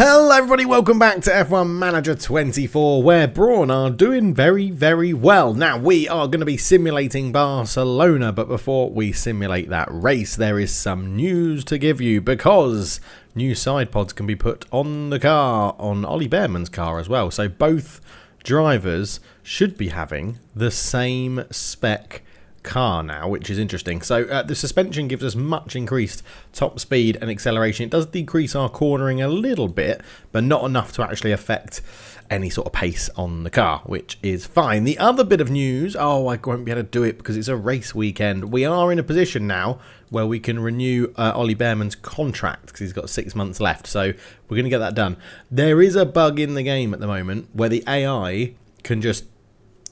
Hello everybody, welcome back to F1 Manager 24, where Brawn are doing very, very well. Now, we are going to be simulating Barcelona, but before we simulate that race, there is some news to give you, because new side pods can be put on the car, on Ollie Bearman's car as well. So both drivers should be having the same spec car now, which is interesting. So the suspension gives us much increased top speed and acceleration. It does decrease our cornering a little bit, but not enough to actually affect any sort of pace on the car, which is fine. The other bit of news, I won't be able to do it because it's a race weekend. We are in a position now where we can renew Ollie Bearman's contract because he's got 6 months left. So we're going to get that done. There is a bug in the game at the moment where the AI can just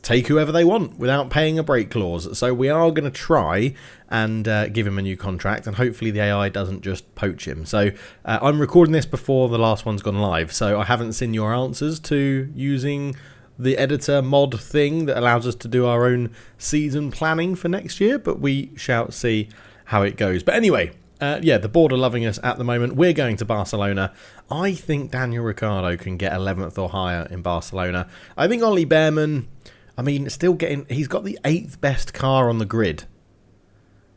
take whoever they want without paying a break clause. So we are going to try and give him a new contract, and hopefully the AI doesn't just poach him. So I'm recording this before the last one's gone live, so I haven't seen your answers to using the editor mod thing that allows us to do our own season planning for next year, but we shall see how it goes. But anyway, yeah, the board are loving us at the moment. We're going to Barcelona. I think Daniel Ricciardo can get 11th or higher in Barcelona. I think Ollie Bearman, I mean, still getting, he's got the 8th best car on the grid.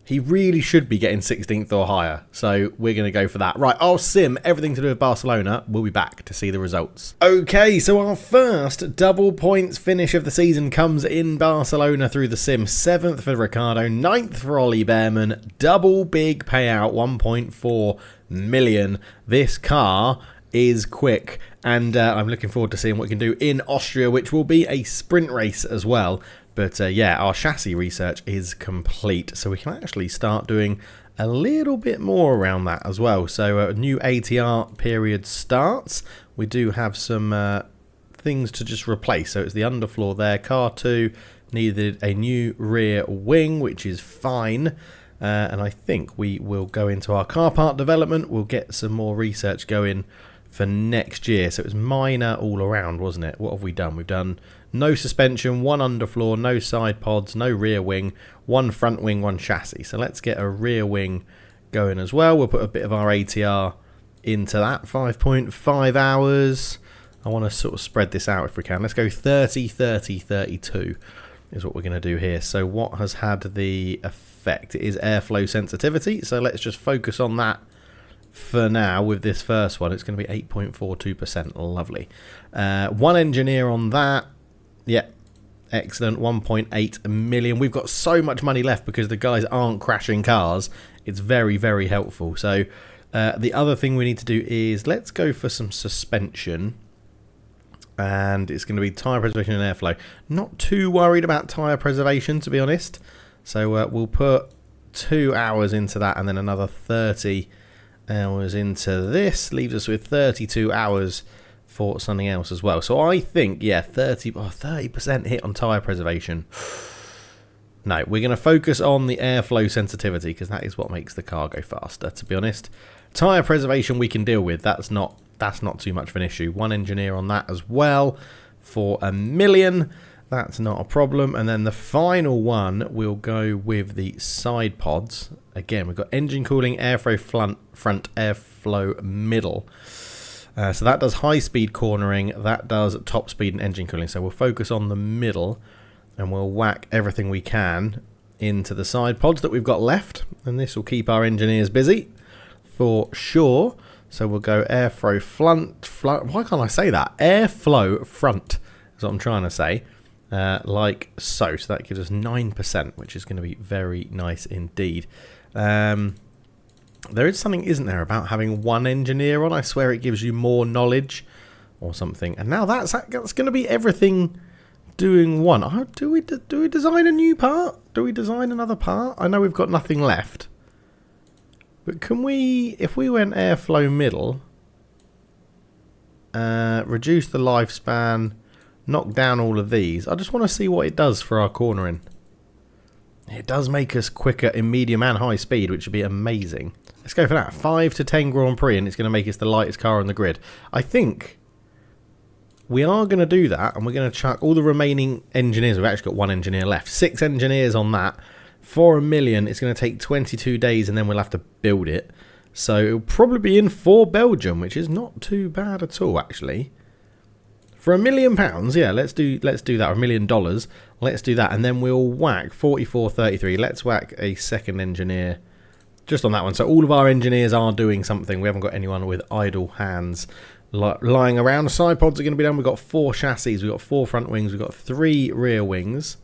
He really should be getting 16th or higher. So we're going to go for that. Right, I'll sim everything to do with Barcelona. We'll be back to see the results. Okay, so our first double points finish of the season comes in Barcelona through the sim. 7th for Ricciardo, 9th for Ollie Bearman. Double big payout, 1.4 million. This car is quick, and I'm looking forward to seeing what we can do in Austria, which will be a sprint race as well. But yeah, our chassis research is complete, so we can actually start doing a little bit more around that as well. So a new ATR period starts. We do have some things to just replace. So it's the underfloor there. Car 2 needed a new rear wing, which is fine. And I think we will go into our car part development. We'll get some more research going for next year. So it was minor all around, wasn't it? What have we done? We've done no suspension, one underfloor, no side pods, no rear wing, one front wing, one chassis. So let's get a rear wing going as well. We'll put a bit of our ATR into that. 5.5 hours. I want to sort of spread this out if we can. Let's go 30, 30, 32 is what we're going to do here. So what has had the effect? It is airflow sensitivity. So let's just focus on that for now with this first one. It's going to be 8.42%. Lovely. One engineer on that. Yeah, excellent. 1.8 million. We've got so much money left because the guys aren't crashing cars. It's very, very helpful. So the other thing we need to do is let's go for some suspension. And it's going to be tyre preservation and airflow. Not too worried about tyre preservation, to be honest. So we'll put 2 hours into that and then another 30 hours into this. Leaves us with 32 hours for something else as well. So I think, yeah, 30% hit on tyre preservation. No, we're going to focus on the airflow sensitivity because that is what makes the car go faster, to be honest. Tyre preservation we can deal with. That's not too much of an issue. One engineer on that as well for 1 million. That's not a problem. And then the final one, we'll go with the side pods. Again, we've got engine cooling, airflow front, airflow middle. So that does high-speed cornering. That does top speed and engine cooling. So we'll focus on the middle, and we'll whack everything we can into the side pods that we've got left. And this will keep our engineers busy for sure. So we'll go airflow front. Why can't I say that? Airflow front is what I'm trying to say. Like so. So that gives us 9%, which is going to be very nice indeed. There is something, isn't there, about having one engineer on? I swear it gives you more knowledge or something. And now that's going to be everything doing one. Oh, do we design a new part? Do we design another part? I know we've got nothing left. But can we, if we went airflow middle, reduce the lifespan, knock down all of these. I just want to see what it does for our cornering. It does make us quicker in medium and high speed, which would be amazing. Let's go for that. 5 to 10 Grand Prix, and it's going to make us the lightest car on the grid. I think we are going to do that, and we're going to chuck all the remaining engineers. We've actually got one engineer left. 6 engineers on that. For 1 million, it's going to take 22 days, and then we'll have to build it. So it'll probably be in for Belgium, which is not too bad at all, actually. For £1 million, yeah, let's do that. $1 million, let's do that, and then we'll whack 4433. Let's whack a second engineer just on that one. So all of our engineers are doing something. We haven't got anyone with idle hands lying around. The side pods are going to be done. We've got 4 chassis. We've got 4 front wings. We've got 3 rear wings.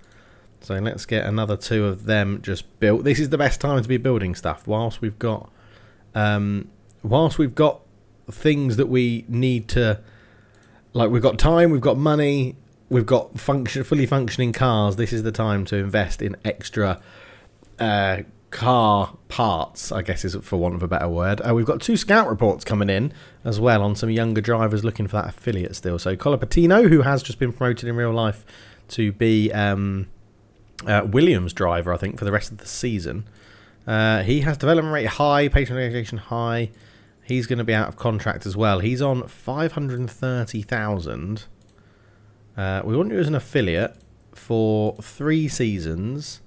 So let's get another 2 of them just built. This is the best time to be building stuff whilst we've got things that we need to. Like, we've got time, we've got money, we've got fully functioning cars. This is the time to invest in extra car parts, I guess is for want of a better word. We've got 2 scout reports coming in as well on some younger drivers looking for that affiliate still. So Colin Patino, who has just been promoted in real life to be Williams driver, I think, for the rest of the season. He has development rate high, patient realization high. He's going to be out of contract as well. He's on 530,000. We want you as an affiliate for 3 seasons.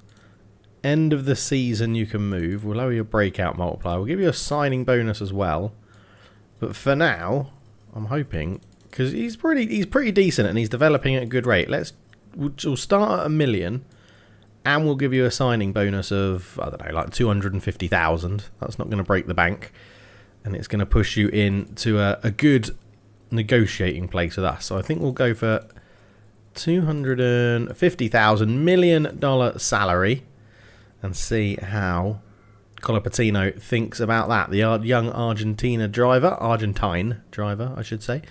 End of the season you can move. We'll lower your breakout multiplier. We'll give you a signing bonus as well. But for now, I'm hoping, because he's pretty decent and he's developing at a good rate. We'll start at $1 million, and we'll give you a signing bonus of, I don't know, like 250,000. That's not going to break the bank. And it's going to push you into a good negotiating place with us. So I think we'll go for $250,000 million salary and see how Colin Patino thinks about that. The young Argentine driver, I should say.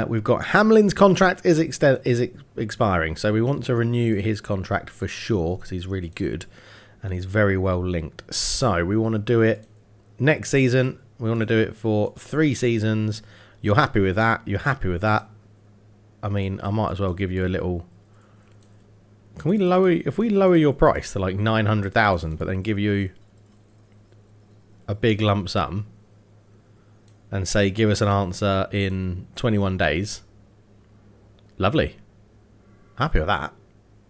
We've got Hamlin's contract is expiring, so we want to renew his contract for sure because he's really good and he's very well linked. So we want to do it next season. We want to do it for 3 seasons. You're happy with that? You're happy with that? I mean, I might as well give you a little. Can we lower? If we lower your price to like 900,000, but then give you a big lump sum and say give us an answer in 21 days. Lovely. Happy with that.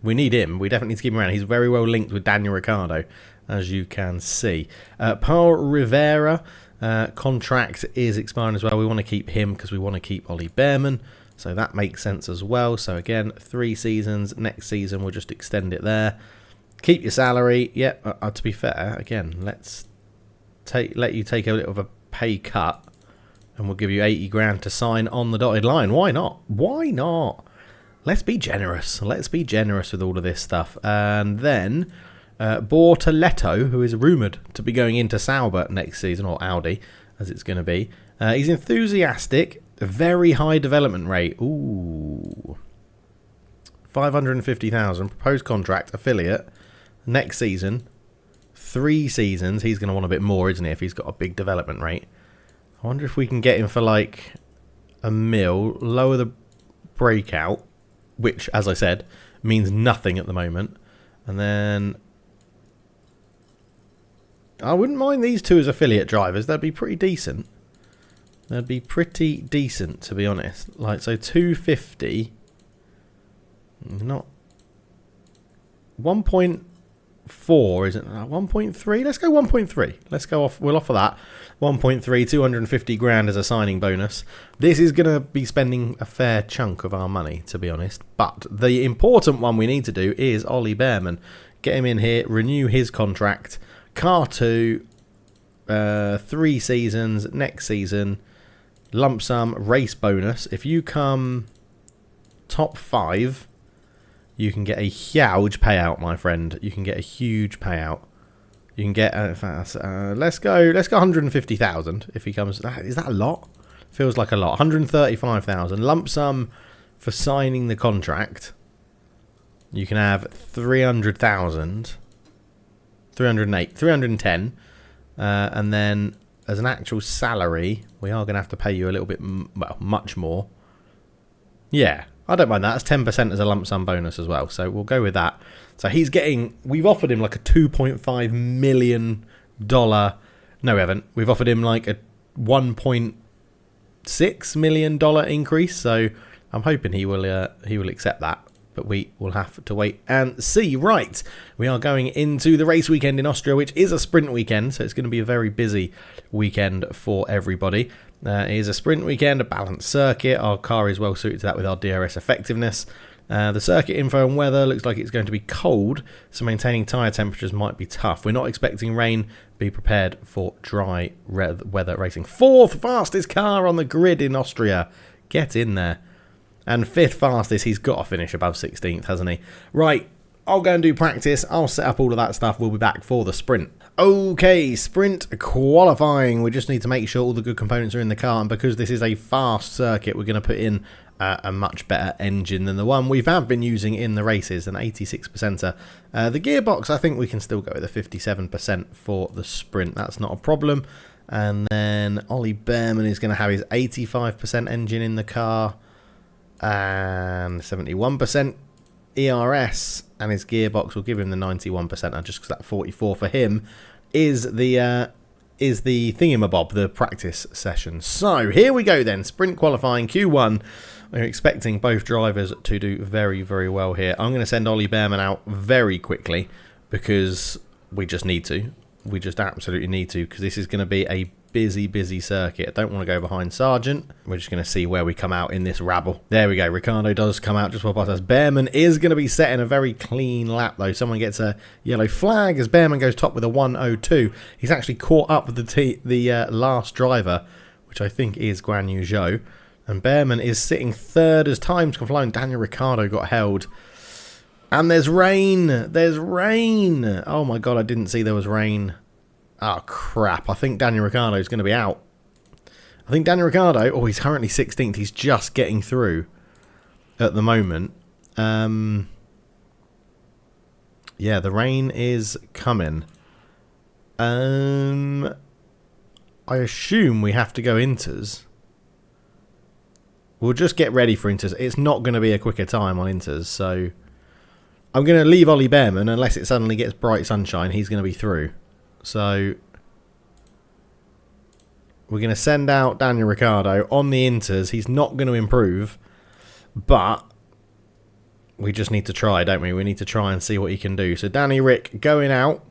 We need him. We definitely need to keep him around. He's very well linked with Daniel Ricciardo, as you can see. Paul Rivera. Contract is expiring as well. We want to keep him because we want to keep Ollie Behrman. So that makes sense as well. So again, 3 seasons. Next season, we'll just extend it there. Keep your salary. Yep. To be fair, again, let's let you take a little of a pay cut, and we'll give you 80 grand to sign on the dotted line. Why not? Why not? Let's be generous. Let's be generous with all of this stuff. And then Bortoletto, who is rumoured to be going into Sauber next season, or Audi, as it's going to be. He's enthusiastic, very high development rate. Ooh. 550,000, proposed contract, affiliate, next season. 3 seasons. He's going to want a bit more, isn't he, if he's got a big development rate. I wonder if we can get him for like $1 million, lower the breakout, which, as I said, means nothing at the moment. And then I wouldn't mind these 2 as affiliate drivers. They'd be pretty decent. They'd be pretty decent, to be honest. Like, so 250. Not 1.4, isn't it? 1.3. Let's go 1.3. Let's go off. We'll offer that 1.3. 250 grand as a signing bonus. This is going to be spending a fair chunk of our money, to be honest. But the important one we need to do is Ollie Behrman. Get him in here. Renew his contract. Car 2, 3 seasons, next season, lump sum, race bonus. If you come top 5, you can get a huge payout, my friend. You can get a huge payout. You can get, let's go 150,000 if he comes. Is that a lot? Feels like a lot. 135,000 lump sum for signing the contract. You can have 300,000. 308, 310, and then as an actual salary, we are going to have to pay you a little bit, well, much more. Yeah, I don't mind that. That's 10% as a lump sum bonus as well, so we'll go with that. So he's getting, we've offered him like a $2.5 million. No, we haven't. We've offered him like a $1.6 million increase, so I'm hoping he will accept that. But we will have to wait and see. Right, we are going into the race weekend in Austria, which is a sprint weekend, so it's going to be a very busy weekend for everybody. It is a sprint weekend, a balanced circuit. Our car is well suited to that with our DRS effectiveness. The circuit info and weather looks like it's going to be cold, so maintaining tyre temperatures might be tough. We're not expecting rain. Be prepared for dry weather racing. 4th fastest car on the grid in Austria. Get in there. And 5th fastest, he's got to finish above 16th, hasn't he? Right, I'll go and do practice. I'll set up all of that stuff. We'll be back for the sprint. Okay, sprint qualifying. We just need to make sure all the good components are in the car. And because this is a fast circuit, we're going to put in a much better engine than the one we've been using in the races, an 86%er. The gearbox, I think we can still go with a 57% for the sprint. That's not a problem. And then Ollie Bearman is going to have his 85% engine in the car. And 71% ERS, and his gearbox will give him the 91%, and just because that 44 for him is the thingamabob, the practice session. So here we go then, sprint qualifying Q1. We're expecting both drivers to do very, very well here. I'm going to send Ollie Bearman out very quickly because we just need to. We just absolutely need to, because this is going to be a busy circuit. I don't want to go behind Sargent. We're just going to see where we come out in this rabble. There we go. Ricciardo does come out just before Bottas. Bearman is going to be setting a very clean lap, though. Someone gets a yellow flag as Bearman goes top with a 1:02. He's actually caught up with the last driver, which I think is Guan Yu Zhou. And Bearman is sitting 3rd as time's flown. Daniel Ricciardo got held. And there's rain. There's rain. Oh my God, I didn't see there was rain. Oh, crap. I think Daniel Ricciardo is going to be out. I think Daniel Ricciardo, oh, he's currently 16th. He's just getting through at the moment. Yeah, the rain is coming. I assume we have to go inters. We'll just get ready for inters. It's not going to be a quicker time on inters, so I'm going to leave Ollie Bearman unless it suddenly gets bright sunshine. He's going to be through. So we're going to send out Daniel Ricciardo on the inters. He's not going to improve, but we just need to try, don't we? We need to try and see what he can do. So Danny Rick going out.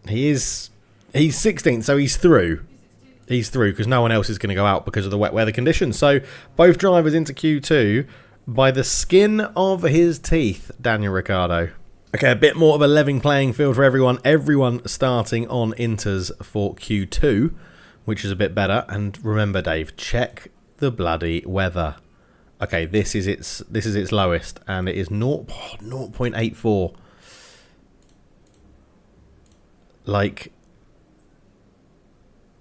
He's 16th, so he's through. He's through because no one else is going to go out because of the wet weather conditions. So both drivers into Q2 by the skin of his teeth, Daniel Ricciardo. Okay, a bit more of a level playing field for everyone. Everyone starting on inters for Q2, which is a bit better. And remember, Dave, check the bloody weather. Okay, this is its lowest, and it is 0.84. Like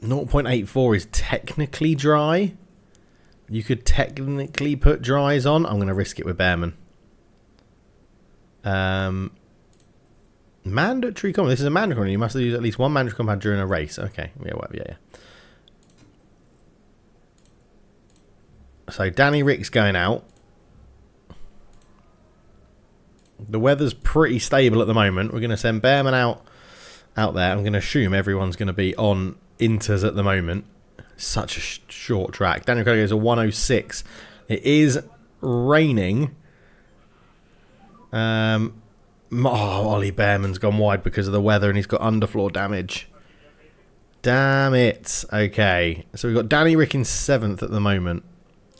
0.84 is technically dry. You could technically put dries on. I'm going to risk it with Bearman. Mandatory compound. This is a mandatory. You must use at least one mandatory compound during a race. Okay. Yeah, whatever. Yeah. So Danny Rick's going out. The weather's pretty stable at the moment. We're going to send Bearman out there. I'm going to assume everyone's going to be on inters at the moment. Such a short track. Daniel Ricciardo goes a 1:06. It is raining. Ollie Bearman's gone wide because of the weather and he's got underfloor damage. Damn it. Okay. So we've got Danny Rick in 7th at the moment.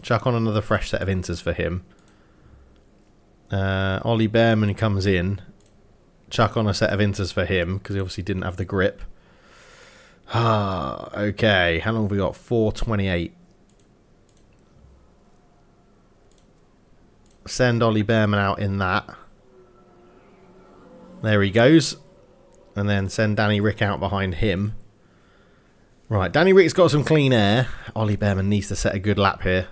Chuck on another fresh set of inters for him. Ollie Bearman comes in. Chuck on a set of inters for him because he obviously didn't have the grip. Okay. How long have we got? 4:28. Send Ollie Bearman out in that. There he goes. And then send Danny Rick out behind him. Right, Danny Rick's got some clean air. Ollie Bearman needs to set a good lap here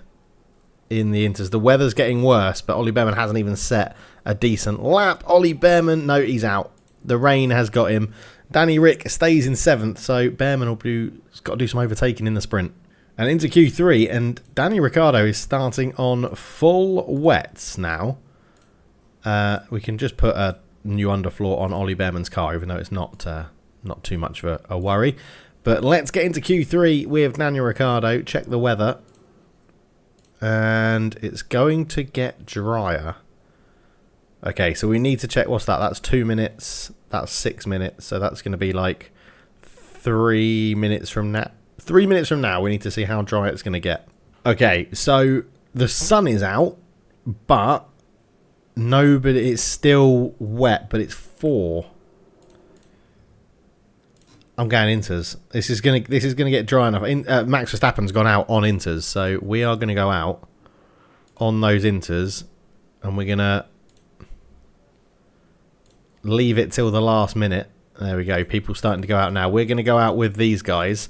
in the inters. The weather's getting worse, but Ollie Bearman hasn't even set a decent lap. Ollie Bearman, no, he's out. The rain has got him. Danny Rick stays in 7th, so Bearman has got to do some overtaking in the sprint. And into Q3, and Danny Ricciardo is starting on full wets now. We can just put a new underfloor on Ollie Bearman's car, even though it's not too much of a worry. But let's get into Q3 with Daniel Ricciardo. Check the weather. And it's going to get drier. Okay, so we need to check. What's that? That's 2 minutes. That's 6 minutes. So that's going to be like 3 minutes from now. 3 minutes from now, we need to see how dry it's going to get. Okay, so the sun is out, but it's still wet, but it's 4. I'm going inters. This is gonna get dry enough. Max Verstappen's gone out on inters, so we are gonna go out on those inters, and we're gonna leave it till the last minute. There we go. People starting to go out now. We're gonna go out with these guys.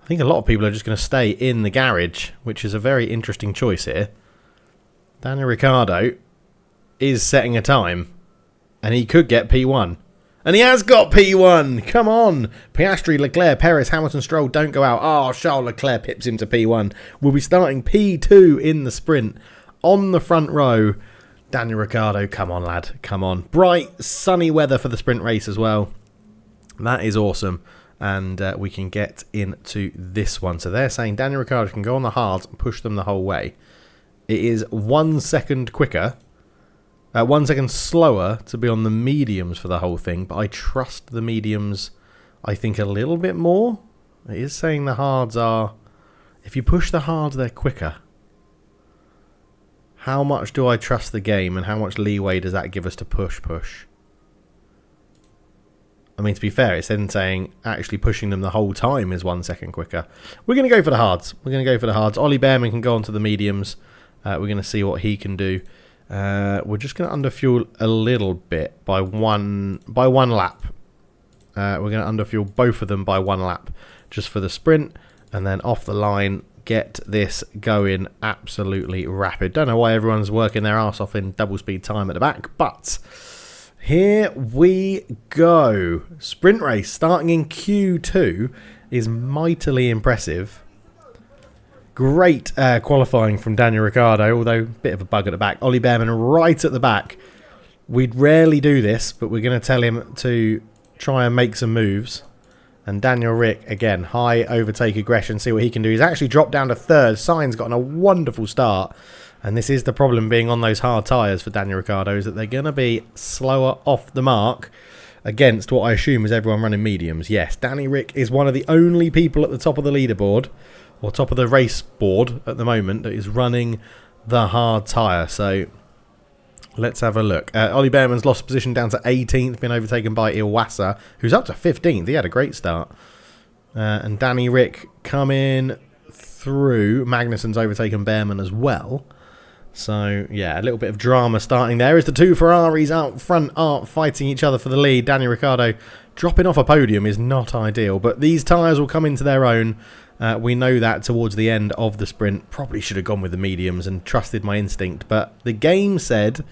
I think a lot of people are just gonna stay in the garage, which is a very interesting choice here. Daniel Ricciardo is setting a time, and he could get P1. And he has got P1. Come on. Piastri, Leclerc, Perez, Hamilton, Stroll don't go out. Oh, Charles Leclerc pips him to P1. We'll be starting P2 in the sprint. On the front row, Daniel Ricciardo. Come on, lad. Come on. Bright, sunny weather for the sprint race as well. That is awesome. And we can get into this one. So they're saying Daniel Ricciardo can go on the hards and push them the whole way. It is 1 second quicker. 1 second slower to be on the mediums for the whole thing, but I trust the mediums, I think, a little bit more. It is saying the hards are... If you push the hards, they're quicker. How much do I trust the game, and how much leeway does that give us to push? I mean, to be fair, it's then saying actually pushing them the whole time is 1 second quicker. We're going to go for the hards. Ollie Bearman can go on to the mediums. We're going to see what he can do. We're just going to underfuel a little bit by one lap. We're going to underfuel both of them by 1 lap just for the sprint, and then off the line get this going absolutely rapid. Don't know why everyone's working their ass off in double speed time at the back, but here we go. Sprint race starting in Q2 is mightily impressive. Great qualifying from Daniel Ricciardo, although a bit of a bug at the back. Ollie Bearman right at the back. We'd rarely do this, but we're going to tell him to try and make some moves. And Daniel Rick, again, high overtake aggression, see what he can do. He's actually dropped down to third. Sainz gotten a wonderful start. And this is the problem being on those hard tyres for Daniel Ricciardo, is that they're going to be slower off the mark against what I assume is everyone running mediums. Yes, Danny Rick is one of the only people at the top of the leaderboard, or top of the race board at the moment, that is running the hard tyre. So let's have a look. Ollie Bearman's lost position down to 18th, been overtaken by Iwasa, who's up to 15th. He had a great start. And Danny Rick coming through. Magnussen's overtaken Bearman as well. So, yeah, a little bit of drama starting there as the two Ferraris out front are fighting each other for the lead. Daniel Ricciardo dropping off a podium is not ideal, but these tyres will come into their own. We know that towards the end of the sprint. Probably should have gone with the mediums and trusted my instinct, but the game said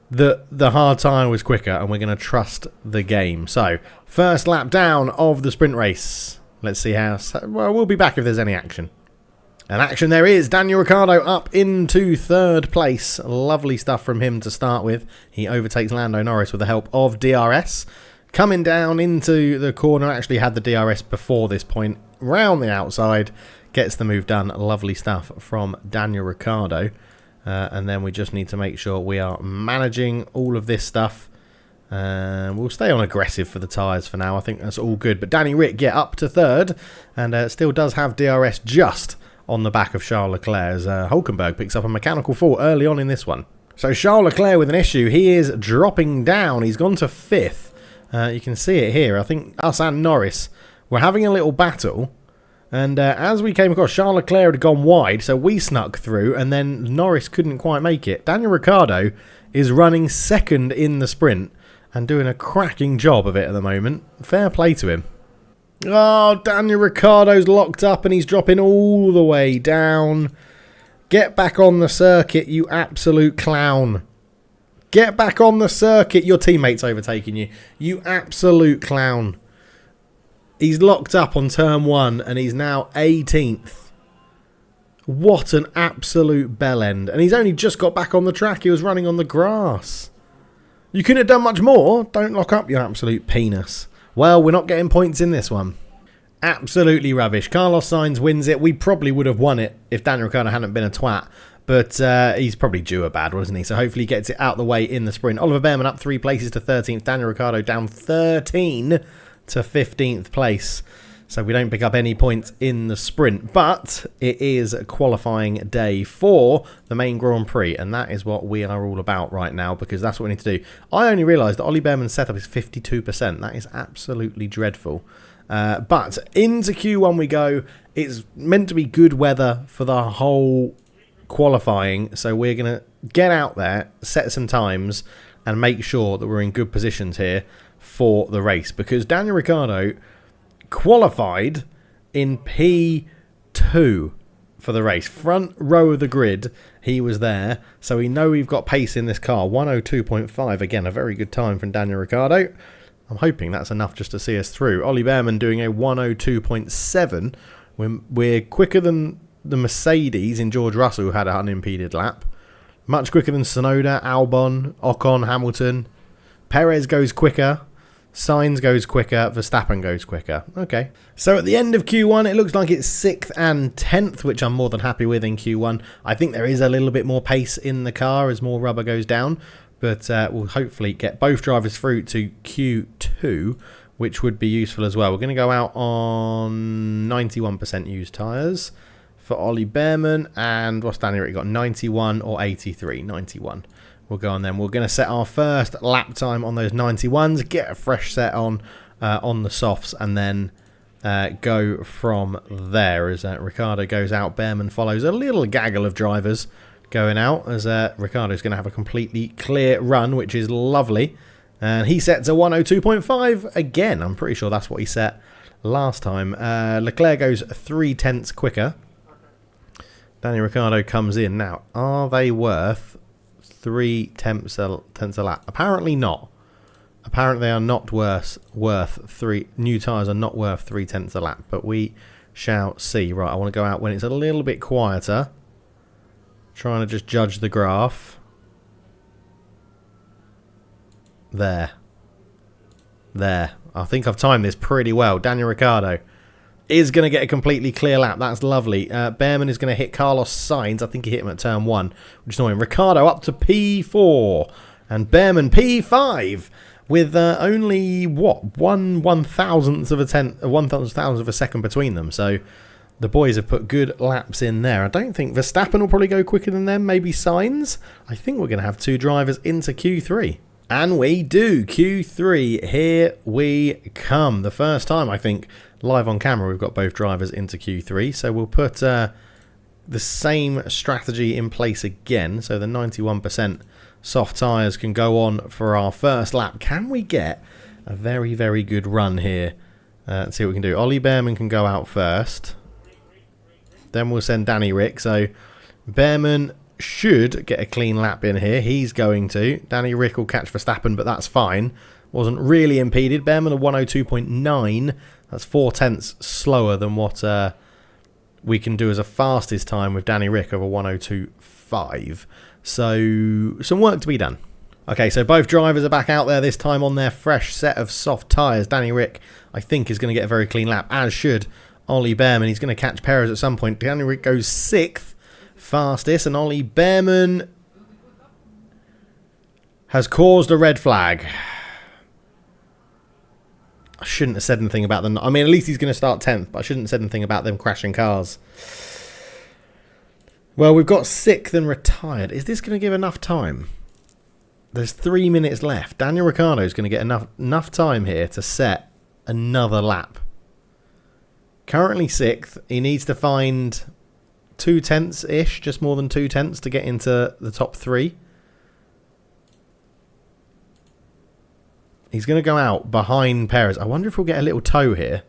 that the hard tyre was quicker, and we're going to trust the game. So, first lap down of the sprint race. Let's see how... Well, we'll be back if there's any action. And action there is. Daniel Ricciardo up into third place. Lovely stuff from him to start with. He overtakes Lando Norris with the help of DRS. Coming down into the corner. Actually had the DRS before this point. Round the outside. Gets the move done. Lovely stuff from Daniel Ricciardo. And then we just need to make sure we are managing all of this stuff. We'll stay on aggressive for the tyres for now. I think that's all good. But Danny Rick, yeah, up to third. And still does have DRS just on the back of Charles Leclerc, as Hulkenberg picks up a mechanical fault early on in this one. So Charles Leclerc with an issue. He is dropping down. He's gone to fifth. You can see it here. I think us and Norris were having a little battle. And as we came across, Charles Leclerc had gone wide, so we snuck through, and then Norris couldn't quite make it. Daniel Ricciardo is running second in the sprint and doing a cracking job of it at the moment. Fair play to him. Oh, Daniel Ricciardo's locked up and he's dropping all the way down. Get back on the circuit, you absolute clown. Get back on the circuit. Your teammate's overtaking you. You absolute clown. He's locked up on turn 1 and he's now 18th. What an absolute bell end. And he's only just got back on the track. He was running on the grass. You couldn't have done much more. Don't lock up, you absolute penis. Well, we're not getting points in this one. Absolutely rubbish. Carlos Sainz wins it. We probably would have won it if Daniel Ricciardo hadn't been a twat. But he's probably due a bad one, isn't he? So hopefully he gets it out the way in the sprint. Oliver Bearman up 3 places to 13th. Daniel Ricciardo down 13 to 15th place. So we don't pick up any points in the sprint. But it is qualifying day for the main Grand Prix. And that is what we are all about right now, because that's what we need to do. I only realised that Ollie Bearman's setup is 52%. That is absolutely dreadful. But into Q1 we go. It's meant to be good weather for the whole qualifying, so we're going to get out there, set some times, and make sure that we're in good positions here for the race, because Daniel Ricciardo qualified in P2 for the race. Front row of the grid, he was there, so we know we've got pace in this car. 102.5, again, a very good time from Daniel Ricciardo. I'm hoping that's enough just to see us through. Ollie Bearman doing a 102.7. We're quicker than the Mercedes in George Russell, who had an unimpeded lap. Much quicker than Tsunoda, Albon, Ocon, Hamilton. Perez goes quicker. Sainz goes quicker. Verstappen goes quicker. Okay. So at the end of Q1, it looks like it's 6th and 10th, which I'm more than happy with in Q1. I think there is a little bit more pace in the car as more rubber goes down. But we'll hopefully get both drivers through to Q2, which would be useful as well. We're going to go out on 91% used tyres for Ollie Bearman. And what's Danny Rick got? 91 or 83? 91. We'll go on then. We're going to set our first lap time on those 91s, get a fresh set on the softs, and then go from there as Ricciardo goes out. Bearman follows. A little gaggle of drivers going out as Ricciardo's going to have a completely clear run, which is lovely. And he sets a 102.5 again. I'm pretty sure that's what he set last time. Leclerc goes 0.3 quicker. Daniel Ricciardo comes in. Now, are they worth 0.3 a lap? Apparently not. Apparently they are not worth 3. New tyres are not worth 0.3 a lap. But we shall see. Right, I want to go out when it's a little bit quieter. Trying to just judge the graph. There. I think I've timed this pretty well. Daniel Ricciardo is going to get a completely clear lap. That's lovely. Bearman is going to hit Carlos Sainz. I think he hit him at turn 1, which is annoying. Ricciardo up to P4. And Bearman P5 with only, what, 1/1000th of a second between them. So the boys have put good laps in there. I don't think Verstappen will probably go quicker than them. Maybe Sainz. I think we're going to have 2 drivers into Q3. And we do. Q3. Here we come. The first time, I think, live on camera, we've got both drivers into Q3. So we'll put the same strategy in place again. So the 91% soft tyres can go on for our first lap. Can we get a very, very good run here? Let's see what we can do. Ollie Bearman can go out first. Then we'll send Danny Rick. So Bearman should get a clean lap in here. He's going to. Danny Rick will catch Verstappen, but that's fine. Wasn't really impeded. Bearman a 102.9. That's 0.4 slower than what we can do as a fastest time with Danny Rick of a 102.5. So some work to be done. Okay, so both drivers are back out there this time on their fresh set of soft tyres. Danny Rick, I think, is going to get a very clean lap, as should Ollie Bearman. He's going to catch Perez at some point. Danny Rick goes 6th fastest, and Ollie Bearman has caused a red flag. I shouldn't have said anything about them. I mean, at least he's going to start 10th, but I shouldn't have said anything about them crashing cars. Well, we've got 6th and retired. Is this going to give enough time? There's 3 minutes left. Daniel Ricciardo is going to get enough time here to set another lap. Currently 6th. He needs to find 0.2-ish, just more than 0.2 to get into the top 3. He's going to go out behind Perez. I wonder if we'll get a little tow here.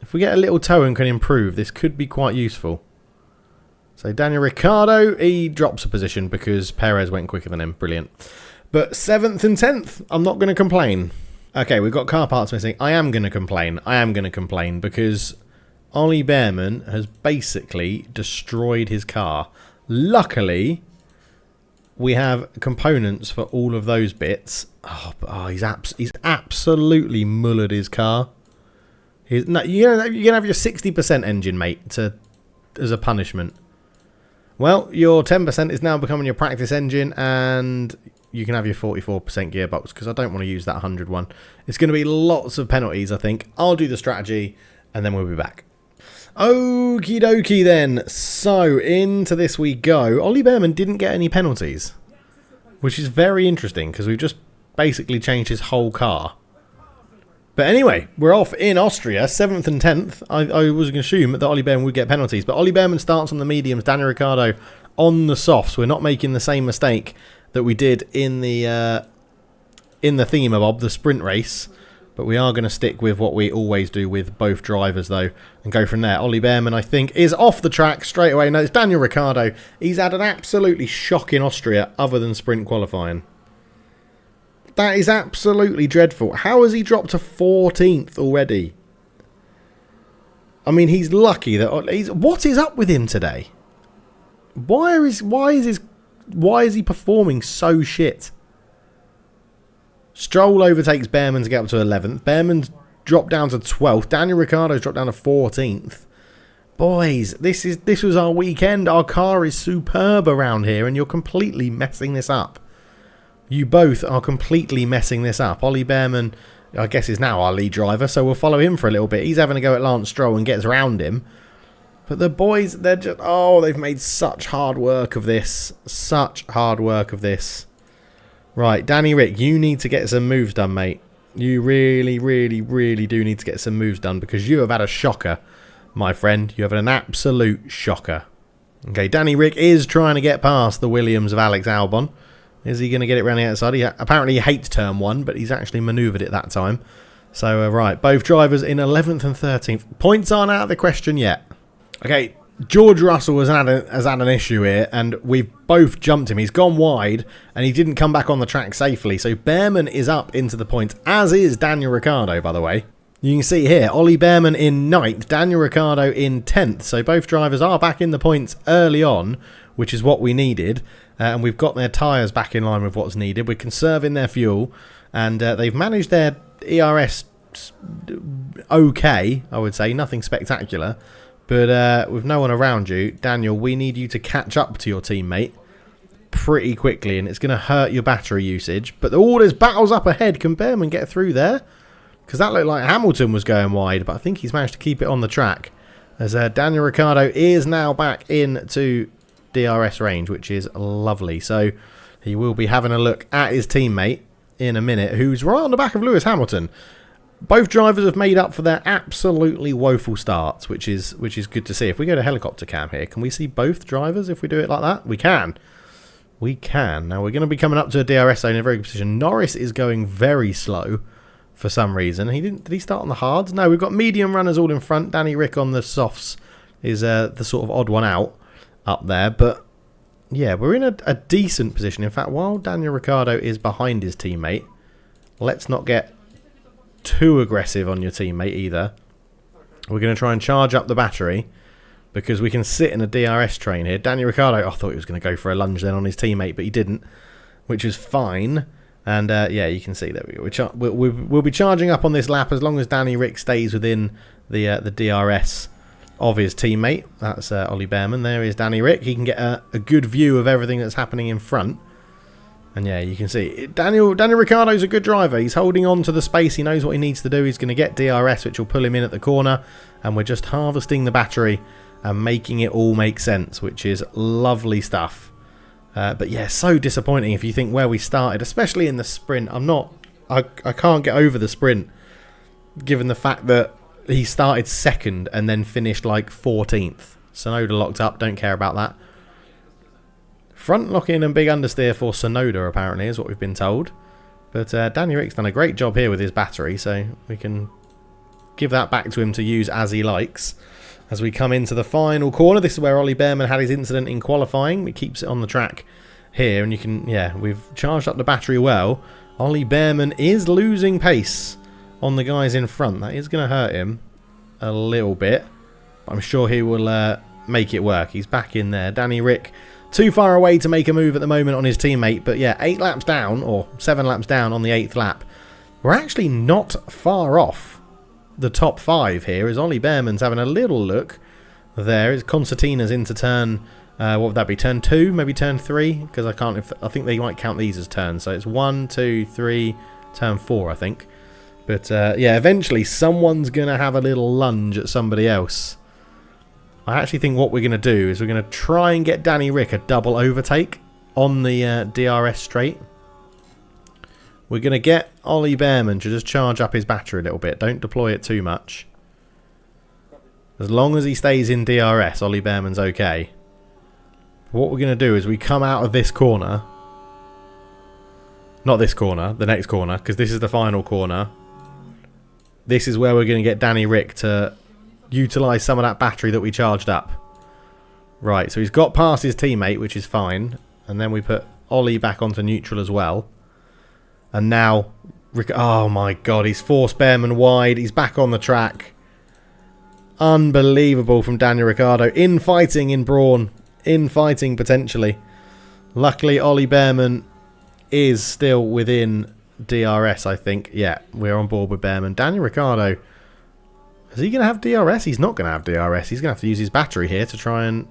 If we get a little tow and can improve, this could be quite useful. So Daniel Ricciardo, he drops a position because Perez went quicker than him. Brilliant. But 7th and 10th, I'm not going to complain. Okay, we've got car parts missing. I am going to complain because Ollie Bearman has basically destroyed his car. Luckily, we have components for all of those bits. He's absolutely mullered his car. No, you're going to have your 60% engine, mate, as a punishment. Well, your 10% is now becoming your practice engine, and you can have your 44% gearbox, because I don't want to use that 100 one. It's going to be lots of penalties, I think. I'll do the strategy, and then we'll be back. Okie dokie then. So, into this we go. Ollie Bearman didn't get any penalties, which is very interesting, because we've just basically changed his whole car. But anyway, we're off in Austria, 7th and 10th. I was going to assume that Ollie Bearman would get penalties, but Ollie Bearman starts on the mediums, Daniel Ricciardo on the softs. We're not making the same mistake that we did in the thingamabob, the sprint race, but we are going to stick with what we always do with both drivers, though, and go from there. Ollie Bearman, I think, is off the track straight away. No, it's Daniel Ricciardo. He's had an absolutely shocking Austria other than sprint qualifying. That is absolutely dreadful. How has he dropped to 14th already? I mean, he's lucky that what is up with him today? Why is he performing so shit? Stroll overtakes Bearman to get up to 11th. Bearman's dropped down to 12th. Daniel Ricciardo's dropped down to 14th. Boys, this was our weekend. Our car is superb around here, and you're completely messing this up. You both are completely messing this up. Ollie Bearman, I guess, is now our lead driver, so we'll follow him for a little bit. He's having a go at Lance Stroll and gets around him. But the boys, they're just... Oh, they've made such hard work of this. Such hard work of this. Right, Danny Rick, you need to get some moves done, mate. You really, really, really do need to get some moves done, because you have had a shocker, my friend. You have an absolute shocker. Okay, Danny Rick is trying to get past the Williams of Alex Albon. Is he going to get it around the outside? Apparently he hates turn 1, but he's actually manoeuvred it that time. So, right, both drivers in 11th and 13th. Points aren't out of the question yet. Okay, George Russell has had an issue here, and we've both jumped him. He's gone wide, and he didn't come back on the track safely. So Bearman is up into the points, as is Daniel Ricciardo, by the way. You can see here, Ollie Bearman in 9th, Daniel Ricciardo in 10th. So both drivers are back in the points early on, which is what we needed. And we've got their tyres back in line with what's needed. We're conserving their fuel. And they've managed their ERS okay, I would say. Nothing spectacular. But with no one around you, Daniel, we need you to catch up to your teammate pretty quickly. And it's going to hurt your battery usage. But there's battles up ahead. Can Bearman get through there? Because that looked like Hamilton was going wide. But I think he's managed to keep it on the track. As Daniel Ricciardo is now back into DRS range, which is lovely. So he will be having a look at his teammate in a minute, who's right on the back of Lewis Hamilton. Both drivers have made up for their absolutely woeful starts, which is good to see. If we go to helicopter cam here, can we see both drivers if we do it like that? We can. We can. Now we're going to be coming up to a DRS zone in a very good position. Norris is going very slow for some reason. Did he start on the hards? No, we've got medium runners all in front. Danny Rick on the softs is the sort of odd one out up there, but yeah, we're in a decent position. In fact, while Daniel Ricciardo is behind his teammate, let's not get too aggressive on your teammate either. We're going to try and charge up the battery, because we can sit in a DRS train here. Daniel Ricciardo, I thought he was going to go for a lunge then on his teammate, but he didn't, which is fine. And yeah, you can see that we'll be charging up on this lap as long as Danny Rick stays within the DRS of his teammate. That's Ollie Bearman. There is Danny Rick. He can get a good view of everything that's happening in front. And yeah, you can see Daniel Ricciardo's a good driver. He's holding on to the space. He knows what he needs to do. He's going to get DRS, which will pull him in at the corner. And we're just harvesting the battery and making it all make sense, which is lovely stuff. But yeah, so disappointing if you think where we started, especially in the sprint. I can't get over the sprint, given the fact that he started second and then finished like 14th. Sonoda locked up, don't care about that. Front lock-in and big understeer for Sonoda, apparently, is what we've been told. But Danny Rick's done a great job here with his battery, so we can give that back to him to use as he likes. As we come into the final corner, this is where Ollie Bearman had his incident in qualifying. He keeps it on the track here, and you can, yeah, we've charged up the battery well. Ollie Bearman is losing pace on the guys in front. That is going to hurt him a little bit, but I'm sure he will make it work. He's back in there. Danny Rick, too far away to make a move at the moment on his teammate, but yeah, 8 laps down, or 7 laps down on the 8th lap. We're actually not far off the top 5 here, as Ollie Bearman's having a little look there. Is Concertina's into turn, what would that be, turn 2, maybe turn 3? Because I think they might count these as turns. So it's 1, 2, 3, turn 4, I think. But yeah, eventually someone's going to have a little lunge at somebody else. I actually think what we're going to do is we're going to try and get Danny Rick a double overtake on the DRS straight. We're going to get Ollie Bearman to just charge up his battery a little bit. Don't deploy it too much. As long as he stays in DRS, Ollie Bearman's okay. What we're going to do is we come out of this corner. Not this corner, the next corner, because this is the final corner. This is where we're going to get Danny Rick to utilise some of that battery that we charged up. Right, so he's got past his teammate, which is fine. And then we put Ollie back onto neutral as well. And now, oh my god, he's forced Bearman wide. He's back on the track. Unbelievable from Daniel Ricciardo. Infighting in Brawn. Infighting potentially. Luckily, Ollie Bearman is still within DRS, I think. Yeah, we're on board with Bearman. Daniel Ricciardo, is he going to have DRS? He's not going to have DRS. He's going to have to use his battery here to try and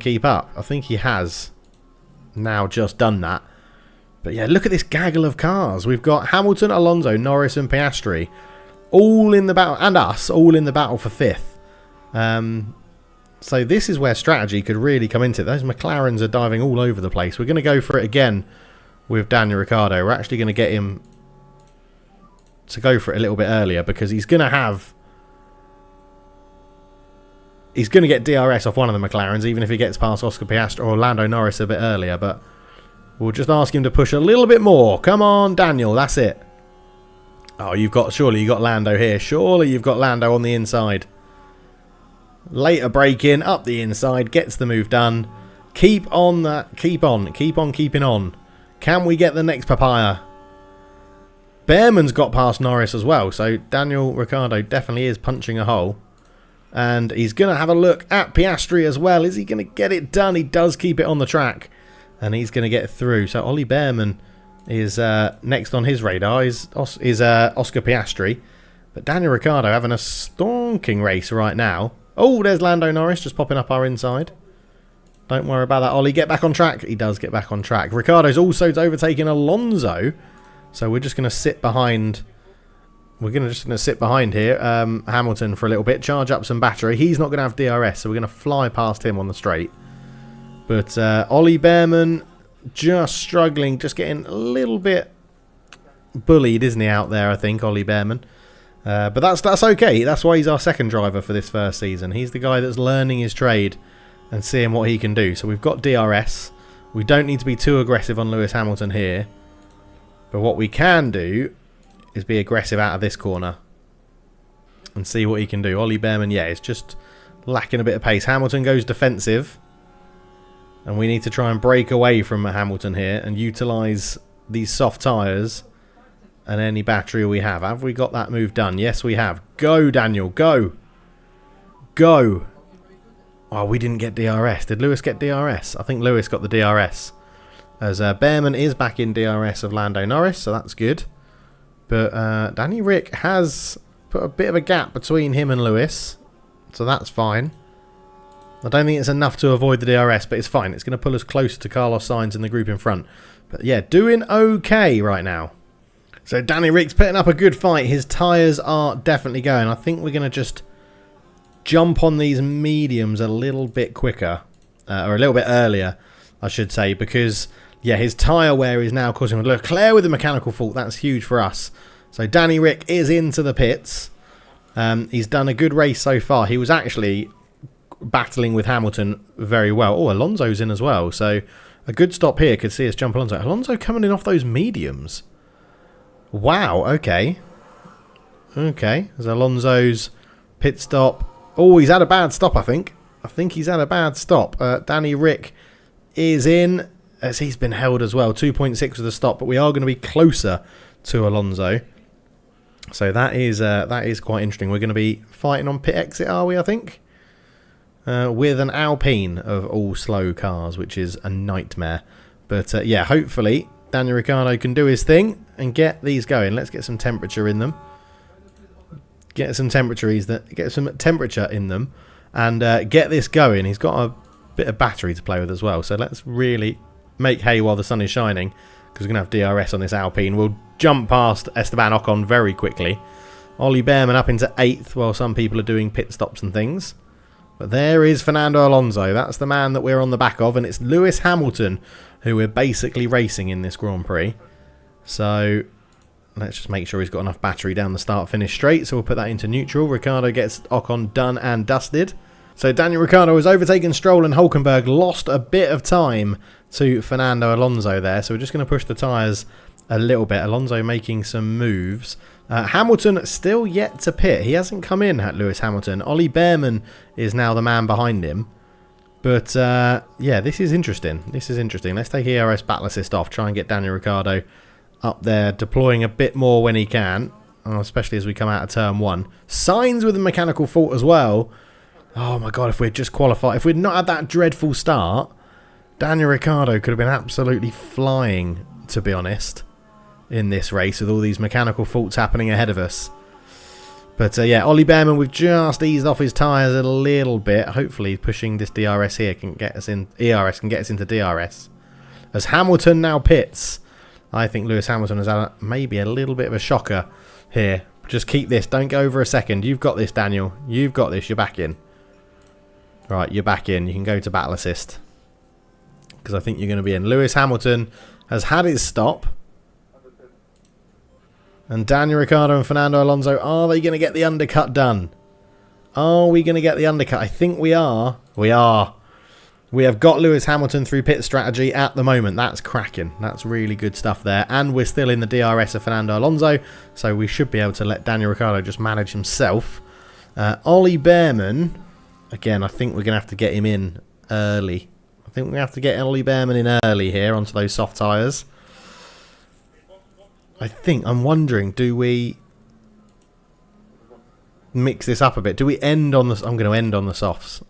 keep up. I think he has now just done that. But yeah, look at this gaggle of cars. We've got Hamilton, Alonso, Norris and Piastri all in the battle, and us all in the battle for 5th. So this is where strategy could really come into it. Those McLarens are diving all over the place. We're going to go for it again with Daniel Ricciardo. We're actually going to get him to go for it a little bit earlier because he's going to have... He's going to get DRS off one of the McLarens, even if he gets past Oscar Piastri or Lando Norris a bit earlier. But we'll just ask him to push a little bit more. Come on, Daniel. That's it. Oh, surely you've got Lando here. Surely you've got Lando on the inside. Later break in, up the inside, gets the move done. Keep on that. Keep on keeping on. Can we get the next papaya? Bearman's got past Norris as well, so Daniel Ricciardo definitely is punching a hole. And he's going to have a look at Piastri as well. Is he going to get it done? He does keep it on the track. And he's going to get through. So Ollie Bearman is next on his radar. Is Oscar Piastri. But Daniel Ricciardo having a stonking race right now. Oh, there's Lando Norris just popping up our inside. Don't worry about that, Ollie. Get back on track. He does get back on track. Ricciardo's also overtaking Alonso. So we're just going to sit behind... We're just going to sit behind here, Hamilton, for a little bit. Charge up some battery. He's not going to have DRS, so we're going to fly past him on the straight. But Ollie Bearman just struggling, just getting a little bit bullied, isn't he, out there, I think, Ollie Bearman. But that's okay. That's why he's our second driver for this first season. He's the guy that's learning his trade and seeing what he can do. So we've got DRS. We don't need to be too aggressive on Lewis Hamilton here. But what we can do is be aggressive out of this corner and see what he can do. Ollie Bearman, yeah, is just lacking a bit of pace. Hamilton goes defensive. And we need to try and break away from Hamilton here and utilise these soft tyres and any battery we have. Have we got that move done? Yes, we have. Go, Daniel. Go. Go. Oh, we didn't get DRS. Did Lewis get DRS? I think Lewis got the DRS. As Bearman is back in DRS of Lando Norris, so that's good. But Danny Rick has put a bit of a gap between him and Lewis, so that's fine. I don't think it's enough to avoid the DRS, but it's fine. It's going to pull us closer to Carlos Sainz in the group in front. But yeah, doing okay right now. So Danny Rick's putting up a good fight. His tyres are definitely going. I think we're going to just jump on these mediums a little bit quicker. Or a little bit earlier, I should say. Because, yeah, his tyre wear is now causing... Leclerc with a mechanical fault. That's huge for us. So Danny Rick is into the pits. He's done a good race so far. He was actually... battling with Hamilton very well. Oh, Alonso's in as well. So a good stop here could see us jump Alonso. Alonso coming in off those mediums. Wow, okay. Okay, there's Alonso's pit stop. Oh, he's had a bad stop, I think. I think he's had a bad stop. Danny Rick is in, as he's been held as well. 2.6 with the stop, but we are going to be closer to Alonso. So that is quite interesting. We're going to be fighting on pit exit, are we, I think? With an Alpine of all slow cars, which is a nightmare. But yeah, hopefully Daniel Ricciardo can do his thing and get these going. Let's get some temperature in them. get some temperature in them, and get this going. He's got a bit of battery to play with as well, so let's really make hay while the sun is shining, because we're going to have DRS on this Alpine. We'll jump past Esteban Ocon very quickly. Ollie Bearman up into 8th while some people are doing pit stops and things. But there is Fernando Alonso. That's the man that we're on the back of, and it's Lewis Hamilton who we're basically racing in this Grand Prix. So let's just make sure he's got enough battery down the start-finish straight, so we'll put that into neutral. Ricciardo gets Ocon done and dusted. So Daniel Ricciardo has overtaken Stroll, and Hulkenberg lost a bit of time to Fernando Alonso there. So we're just going to push the tyres a little bit. Alonso making some moves. Hamilton still yet to pit. He hasn't come in at Lewis Hamilton. Ollie Bearman is now the man behind him. But yeah, this is interesting. Let's take ERS Battle Assist off. Try and get Daniel Ricciardo up there, deploying a bit more when he can, especially as we come out of turn 1. Sainz with a mechanical fault as well. Oh my god, if we'd just qualified, if we'd not had that dreadful start, Daniel Ricciardo could have been absolutely flying, to be honest, in this race with all these mechanical faults happening ahead of us. But yeah, Ollie Bearman, we've just eased off his tyres a little bit. Hopefully pushing this DRS here can get us in, ERS can get us into DRS. As Hamilton now pits, I think Lewis Hamilton has had maybe a little bit of a shocker here. Just keep this, don't go over a second. You've got this, Daniel. You've got this, you're back in. Right, you're back in. You can go to Battle Assist, because I think you're going to be in. Lewis Hamilton has had his stop. And Daniel Ricciardo and Fernando Alonso, are they going to get the undercut done? Are we going to get the undercut? I think we are. We are. We have got Lewis Hamilton through pit strategy at the moment. That's cracking. That's really good stuff there. And we're still in the DRS of Fernando Alonso, so we should be able to let Daniel Ricciardo just manage himself. Ollie Bearman, again, I think we're going to have to get him in early. I think we're going to have to get Ollie Bearman in early here onto those soft tyres. I'm wondering, do we mix this up a bit? Do we end on the... I'm going to end on the softs.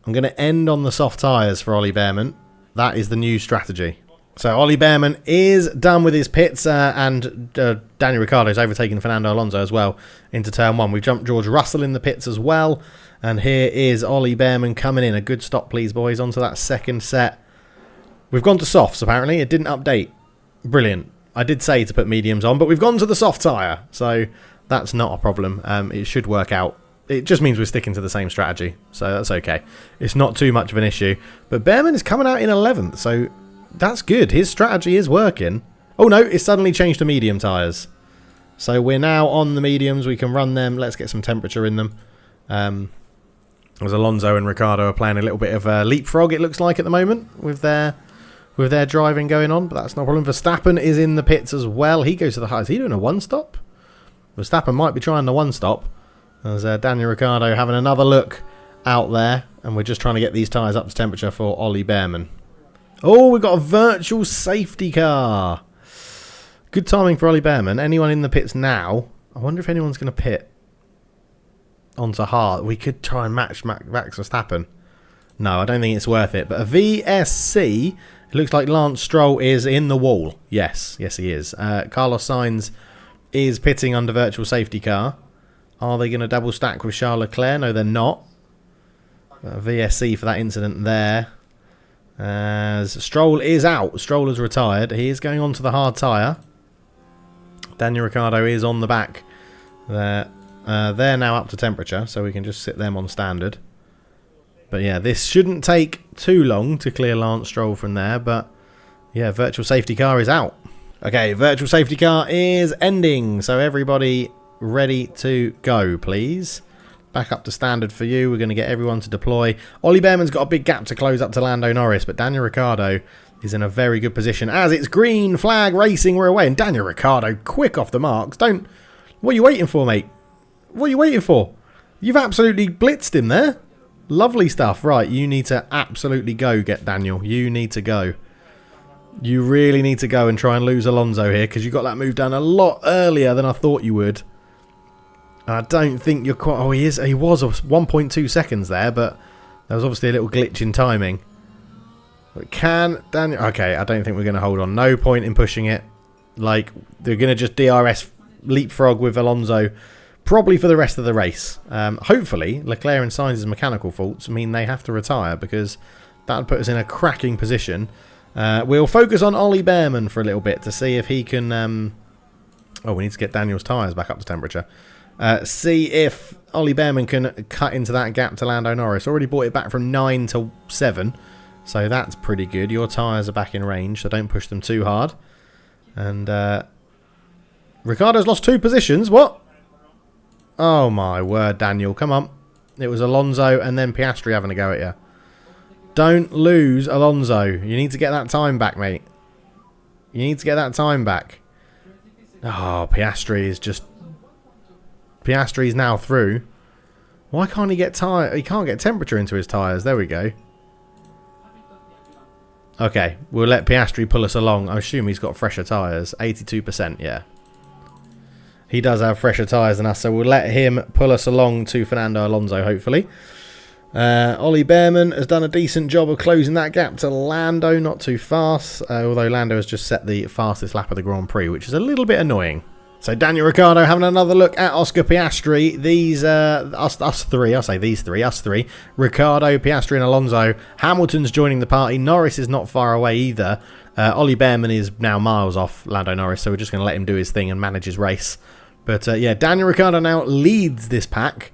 I'm going to end on the soft tyres for Ollie Bearman. That is the new strategy. So Ollie Bearman is done with his pits, and Daniel Ricciardo is overtaking Fernando Alonso as well into turn 1. We've jumped George Russell in the pits as well. And here is Ollie Bearman coming in. A good stop, please, boys, onto that second set. We've gone to softs, apparently. It didn't update. Brilliant. I did say to put mediums on, but we've gone to the soft tyre, so that's not a problem. It should work out. It just means we're sticking to the same strategy, so that's okay. It's not too much of an issue. But Bearman is coming out in 11th, so that's good. His strategy is working. Oh no, it's suddenly changed to medium tyres. So we're now on the mediums. We can run them. Let's get some temperature in them. As Alonso and Ricciardo are playing a little bit of leapfrog, it looks like, at the moment, with their driving going on, but that's no problem. Verstappen is in the pits as well. He goes to the high. Is he doing a one-stop? Verstappen might be trying the one-stop. There's Daniel Ricciardo having another look out there, and we're just trying to get these tyres up to temperature for Ollie Bearman. Oh, we've got a virtual safety car. Good timing for Ollie Bearman. Anyone in the pits now? I wonder if anyone's going to pit onto hard. We could try and match Max Verstappen. No, I don't think it's worth it. But a VSC... It looks like Lance Stroll is in the wall. Yes, he is. Carlos Sainz is pitting under virtual safety car. Are they going to double stack with Charles Leclerc? No, they're not. VSC for that incident there. As Stroll is out. Stroll has retired. He is going on to the hard tyre. Daniel Ricciardo is on the back. They're now up to temperature, so we can just sit them on standard. But yeah, this shouldn't take too long to clear Lance Stroll from there. But yeah, virtual safety car is out. Okay, virtual safety car is ending. So everybody ready to go, please. Back up to standard for you. We're going to get everyone to deploy. Ollie Bearman's got a big gap to close up to Lando Norris. But Daniel Ricciardo is in a very good position. As it's green flag racing, we're away. And Daniel Ricciardo, quick off the marks. What are you waiting for, mate? What are you waiting for? You've absolutely blitzed him there. Lovely stuff. Right, you need to absolutely go, get Daniel. You need to go. You really need to go and try and lose Alonso here, because you got that move done a lot earlier than I thought you would. And I don't think you're quite... Oh, he was 1.2 seconds there, but there was obviously a little glitch in timing. But can Daniel... Okay, I don't think we're going to hold on. No point in pushing it. Like, they're going to just DRS leapfrog with Alonso probably for the rest of the race. Hopefully, Leclerc and Sainz's mechanical faults mean they have to retire, because that would put us in a cracking position. We'll focus on Ollie Bearman for a little bit to see if he can... oh, we need to get Daniel's tyres back up to temperature. See if Ollie Bearman can cut into that gap to Lando Norris. Already brought it back from 9 to 7. So that's pretty good. Your tyres are back in range, so don't push them too hard. And Ricciardo's lost 2 positions. What? Oh my word, Daniel. Come on. It was Alonso and then Piastri having a go at you. Don't lose Alonso. You need to get that time back, mate. You need to get that time back. Oh, Piastri is just... Piastri's now through. Why can't he get tire? He can't get temperature into his tyres. There we go. Okay, we'll let Piastri pull us along. I assume he's got fresher tyres. 82%, yeah. He does have fresher tyres than us, so we'll let him pull us along to Fernando Alonso, hopefully. Ollie Bearman has done a decent job of closing that gap to Lando, not too fast. Although Lando has just set the fastest lap of the Grand Prix, which is a little bit annoying. So Daniel Ricciardo having another look at Oscar Piastri. These, us three, I'll say these three, us three. Ricciardo, Piastri and Alonso. Hamilton's joining the party. Norris is not far away either. Ollie Bearman is now miles off Lando Norris, so we're just going to let him do his thing and manage his race. But yeah, Daniel Ricciardo now leads this pack.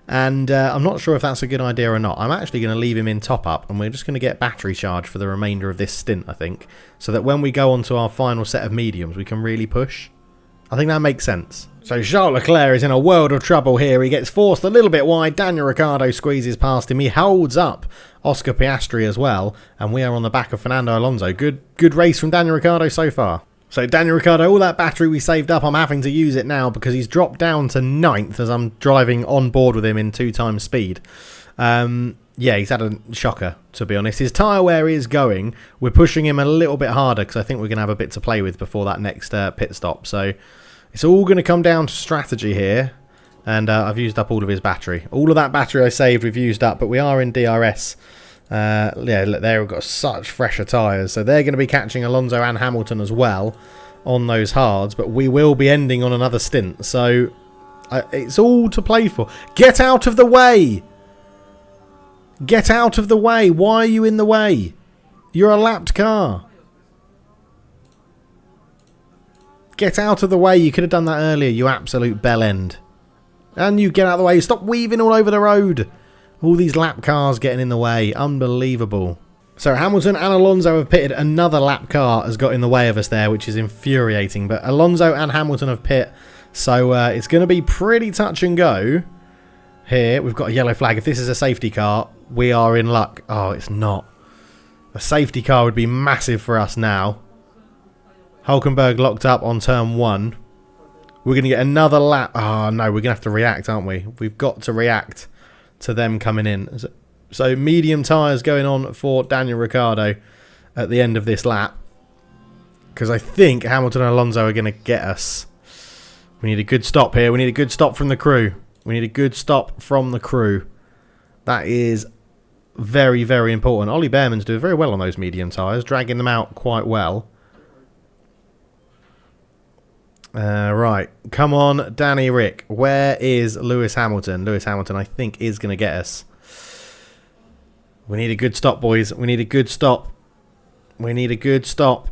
And I'm not sure if that's a good idea or not. I'm actually going to leave him in top up, and we're just going to get battery charge for the remainder of this stint, I think. So that when we go on to our final set of mediums, we can really push. I think that makes sense. So Charles Leclerc is in a world of trouble here. He gets forced a little bit wide. Daniel Ricciardo squeezes past him. He holds up Oscar Piastri as well. And we are on the back of Fernando Alonso. Good race from Daniel Ricciardo so far. So Daniel Ricciardo, all that battery we saved up, I'm having to use it now because he's dropped down to 9th as I'm driving on board with him in 2 times speed. Yeah, he's had a shocker, to be honest. His tyre wear is going. We're pushing him a little bit harder because I think we're going to have a bit to play with before that next pit stop. So it's all going to come down to strategy here. And I've used up all of his battery. All of that battery I saved we've used up, but we are in DRS. Yeah, look, they've got such fresher tyres. So they're going to be catching Alonso and Hamilton as well on those hards. But we will be ending on another stint. So it's all to play for. Get out of the way! Get out of the way. Why are you in the way? You're a lapped car. Get out of the way. You could have done that earlier, you absolute bell end. And you get out of the way. Stop weaving all over the road. All these lap cars getting in the way. Unbelievable. So Hamilton and Alonso have pitted. Another lap car has got in the way of us there, which is infuriating. But Alonso and Hamilton have pit. So it's going to be pretty touch and go. Here, we've got a yellow flag. If this is a safety car, we are in luck. Oh, it's not. A safety car would be massive for us now. Hulkenberg locked up on turn 1. We're going to get another lap. Oh, no, we're going to have to react, aren't we? We've got to react to them coming in. So medium tyres going on for Daniel Ricciardo at the end of this lap. Because I think Hamilton and Alonso are going to get us. We need a good stop here. We need a good stop from the crew. We need a good stop from the crew. That is very, very important. Ollie Bearman's doing very well on those medium tyres, dragging them out quite well. Right, come on, Danny Rick. Where is Lewis Hamilton? Lewis Hamilton, I think, is going to get us. We need a good stop, boys. We need a good stop. We need a good stop.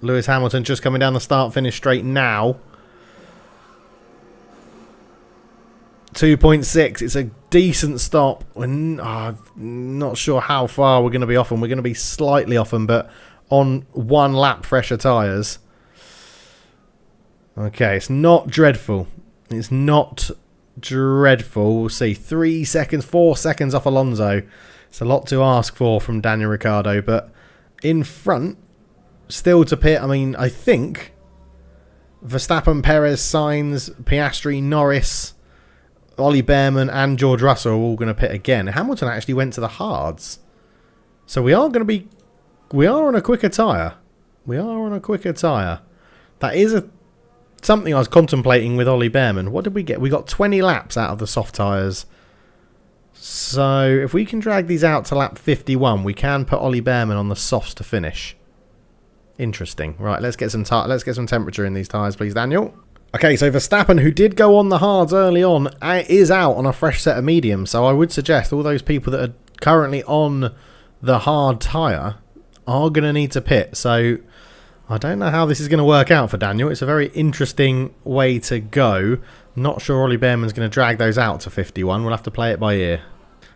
Lewis Hamilton just coming down the start-finish straight now. 2.6. It's a decent stop. We're not sure how far we're going to be off them. We're going to be slightly off them, but on 1 lap fresher tyres. Okay, it's not dreadful. It's not dreadful. We'll see. 3 seconds, 4 seconds off Alonso. It's a lot to ask for from Daniel Ricciardo, but in front, still to pit. I mean, I think Verstappen, Perez, Sainz, Piastri, Norris, Ollie Bearman and George Russell are all going to pit again. Hamilton actually went to the hards. So we are going to be... We are on a quicker tyre. We are on a quicker tyre. That is something I was contemplating with Ollie Bearman. What did we get? We got 20 laps out of the soft tyres. So if we can drag these out to lap 51, we can put Ollie Bearman on the softs to finish. Interesting. Right, let's get some temperature in these tyres, please, Daniel. Okay, so Verstappen, who did go on the hards early on, is out on a fresh set of mediums. So I would suggest all those people that are currently on the hard tyre are going to need to pit. So I don't know how this is going to work out for Daniel. It's a very interesting way to go. Not sure Ollie Bearman's going to drag those out to 51. We'll have to play it by ear.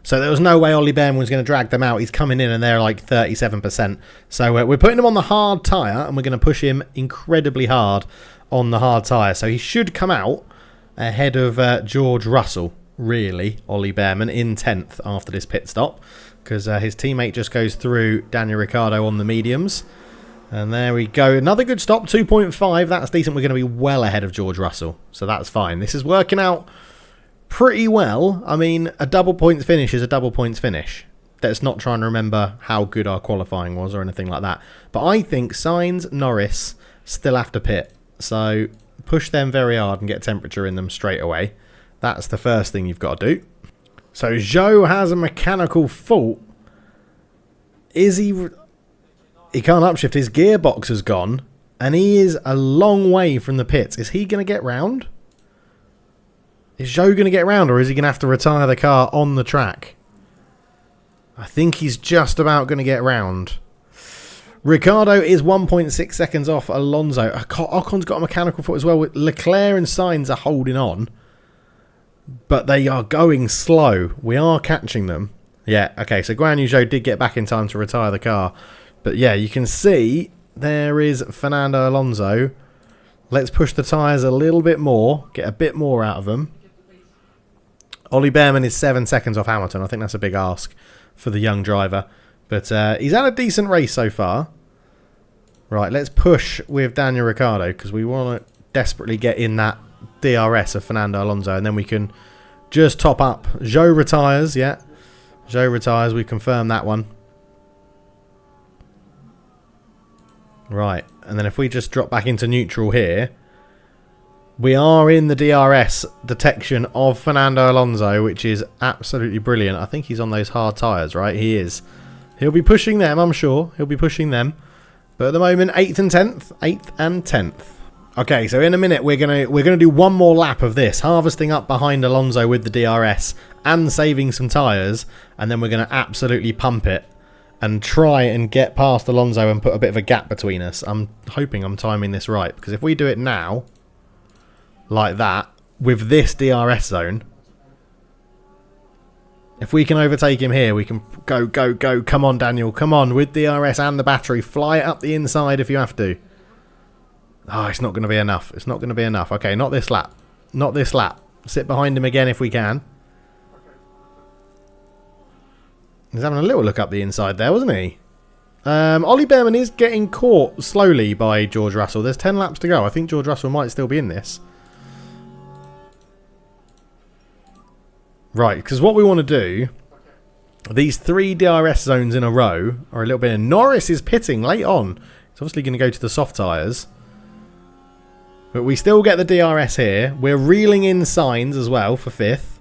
So there was no way Ollie Bearman was going to drag them out. He's coming in and they're like 37%. So we're putting him on the hard tyre and we're going to push him incredibly hard on the hard tyre. So he should come out ahead of George Russell, really, Ollie Bearman, in 10th after this pit stop. Because his teammate just goes through Daniel Ricciardo on the mediums. And there we go. Another good stop, 2.5. That's decent. We're going to be well ahead of George Russell. So that's fine. This is working out pretty well. I mean, a double points finish is a double points finish. Let's not try and remember how good our qualifying was or anything like that. But I think Sainz, Norris still have to pit. So push them very hard and get temperature in them straight away. That's the first thing you've got to do. So Zhou has a mechanical fault. Is he... He can't upshift. His gearbox has gone. And he is a long way from the pits. Is he going to get round? Is Zhou going to get round? Or is he going to have to retire the car on the track? I think he's just about going to get round. Ricciardo is 1.6 seconds off Alonso. Ocon's got a mechanical fault as well. Leclerc and Sainz are holding on. But they are going slow. We are catching them. Yeah, okay. So Guan Yu Zhou did get back in time to retire the car. But yeah, you can see there is Fernando Alonso. Let's push the tyres a little bit more. Get a bit more out of them. Ollie Bearman is 7 seconds off Hamilton. I think that's a big ask for the young driver. But he's had a decent race so far. Right, let's push with Daniel Ricciardo because we want to desperately get in that DRS of Fernando Alonso. And then we can just top up. Zhou retires, yeah. Zhou retires. We confirm that one. Right, and then if we just drop back into neutral here, we are in the DRS detection of Fernando Alonso, which is absolutely brilliant. I think he's on those hard tyres, right? He is. He'll be pushing them, I'm sure. He'll be pushing them. But at the moment, 8th and 10th. 8th and 10th. Okay, so in a minute, we're gonna do one more lap of this, harvesting up behind Alonso with the DRS and saving some tyres, and then we're going to absolutely pump it. And try and get past Alonso and put a bit of a gap between us. I'm hoping I'm timing this right. Because if we do it now, like that, with this DRS zone, if we can overtake him here, we can go, go, go. Come on, Daniel. Come on, with DRS and the battery. Fly it up the inside if you have to. Oh, it's not going to be enough. It's not going to be enough. Okay, not this lap. Not this lap. Sit behind him again if we can. He's having a little look up the inside there, wasn't he? Ollie Bearman is getting caught slowly by George Russell. There's 10 laps to go. I think George Russell might still be in this. Right, because what we want to do, these 3 DRS zones in a row are a little bit... Norris is pitting late on. He's obviously going to go to the soft tyres. But we still get the DRS here. We're reeling in Sainz as well for 5th.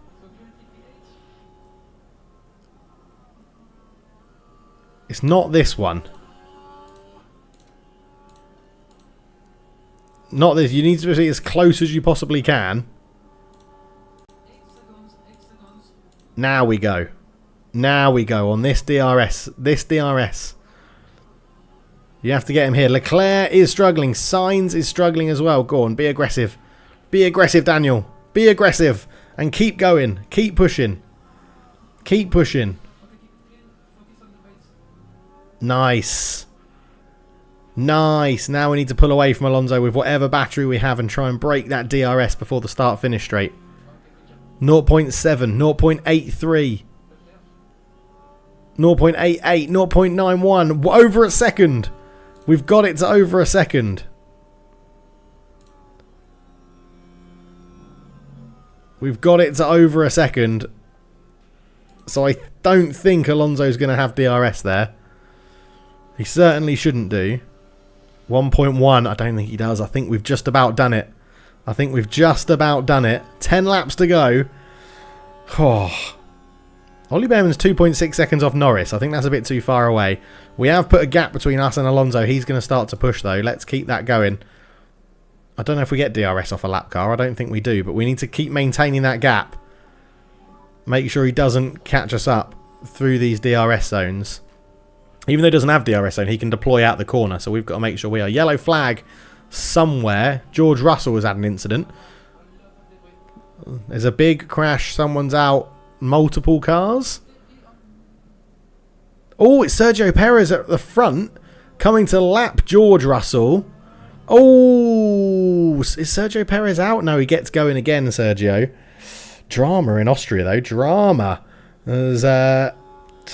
It's not this one. Not this. You need to be as close as you possibly can. Now we go. Now we go on this DRS. This DRS. You have to get him here. Leclerc is struggling. Sainz is struggling as well. Go on. Be aggressive. Be aggressive, Daniel. Be aggressive. And keep going. Keep pushing. Keep pushing. Nice. Nice. Now we need to pull away from Alonso with whatever battery we have and try and break that DRS before the start-finish straight. 0.7, 0.83, 0.88, 0.91. Over a second. We've got it to over a second. We've got it to over a second. So I don't think Alonso's going to have DRS there. He certainly shouldn't do. 1.1, I don't think he does. I think we've just about done it. I think we've just about done it. 10 laps to go. Oh. Ollie Bearman's 2.6 seconds off Norris. I think that's a bit too far away. We have put a gap between us and Alonso. He's going to start to push, though. Let's keep that going. I don't know if we get DRS off a lap car. I don't think we do, but we need to keep maintaining that gap. Make sure he doesn't catch us up through these DRS zones. Even though he doesn't have DRS zone, he can deploy out the corner, so we've got to make sure we are. Yellow flag somewhere. George Russell has had an incident. There's a big crash. Someone's out. Multiple cars. Oh, it's Sergio Perez at the front, coming to lap George Russell. Oh, is Sergio Perez out? No, he gets going again, Sergio. Drama in Austria, though. Drama. So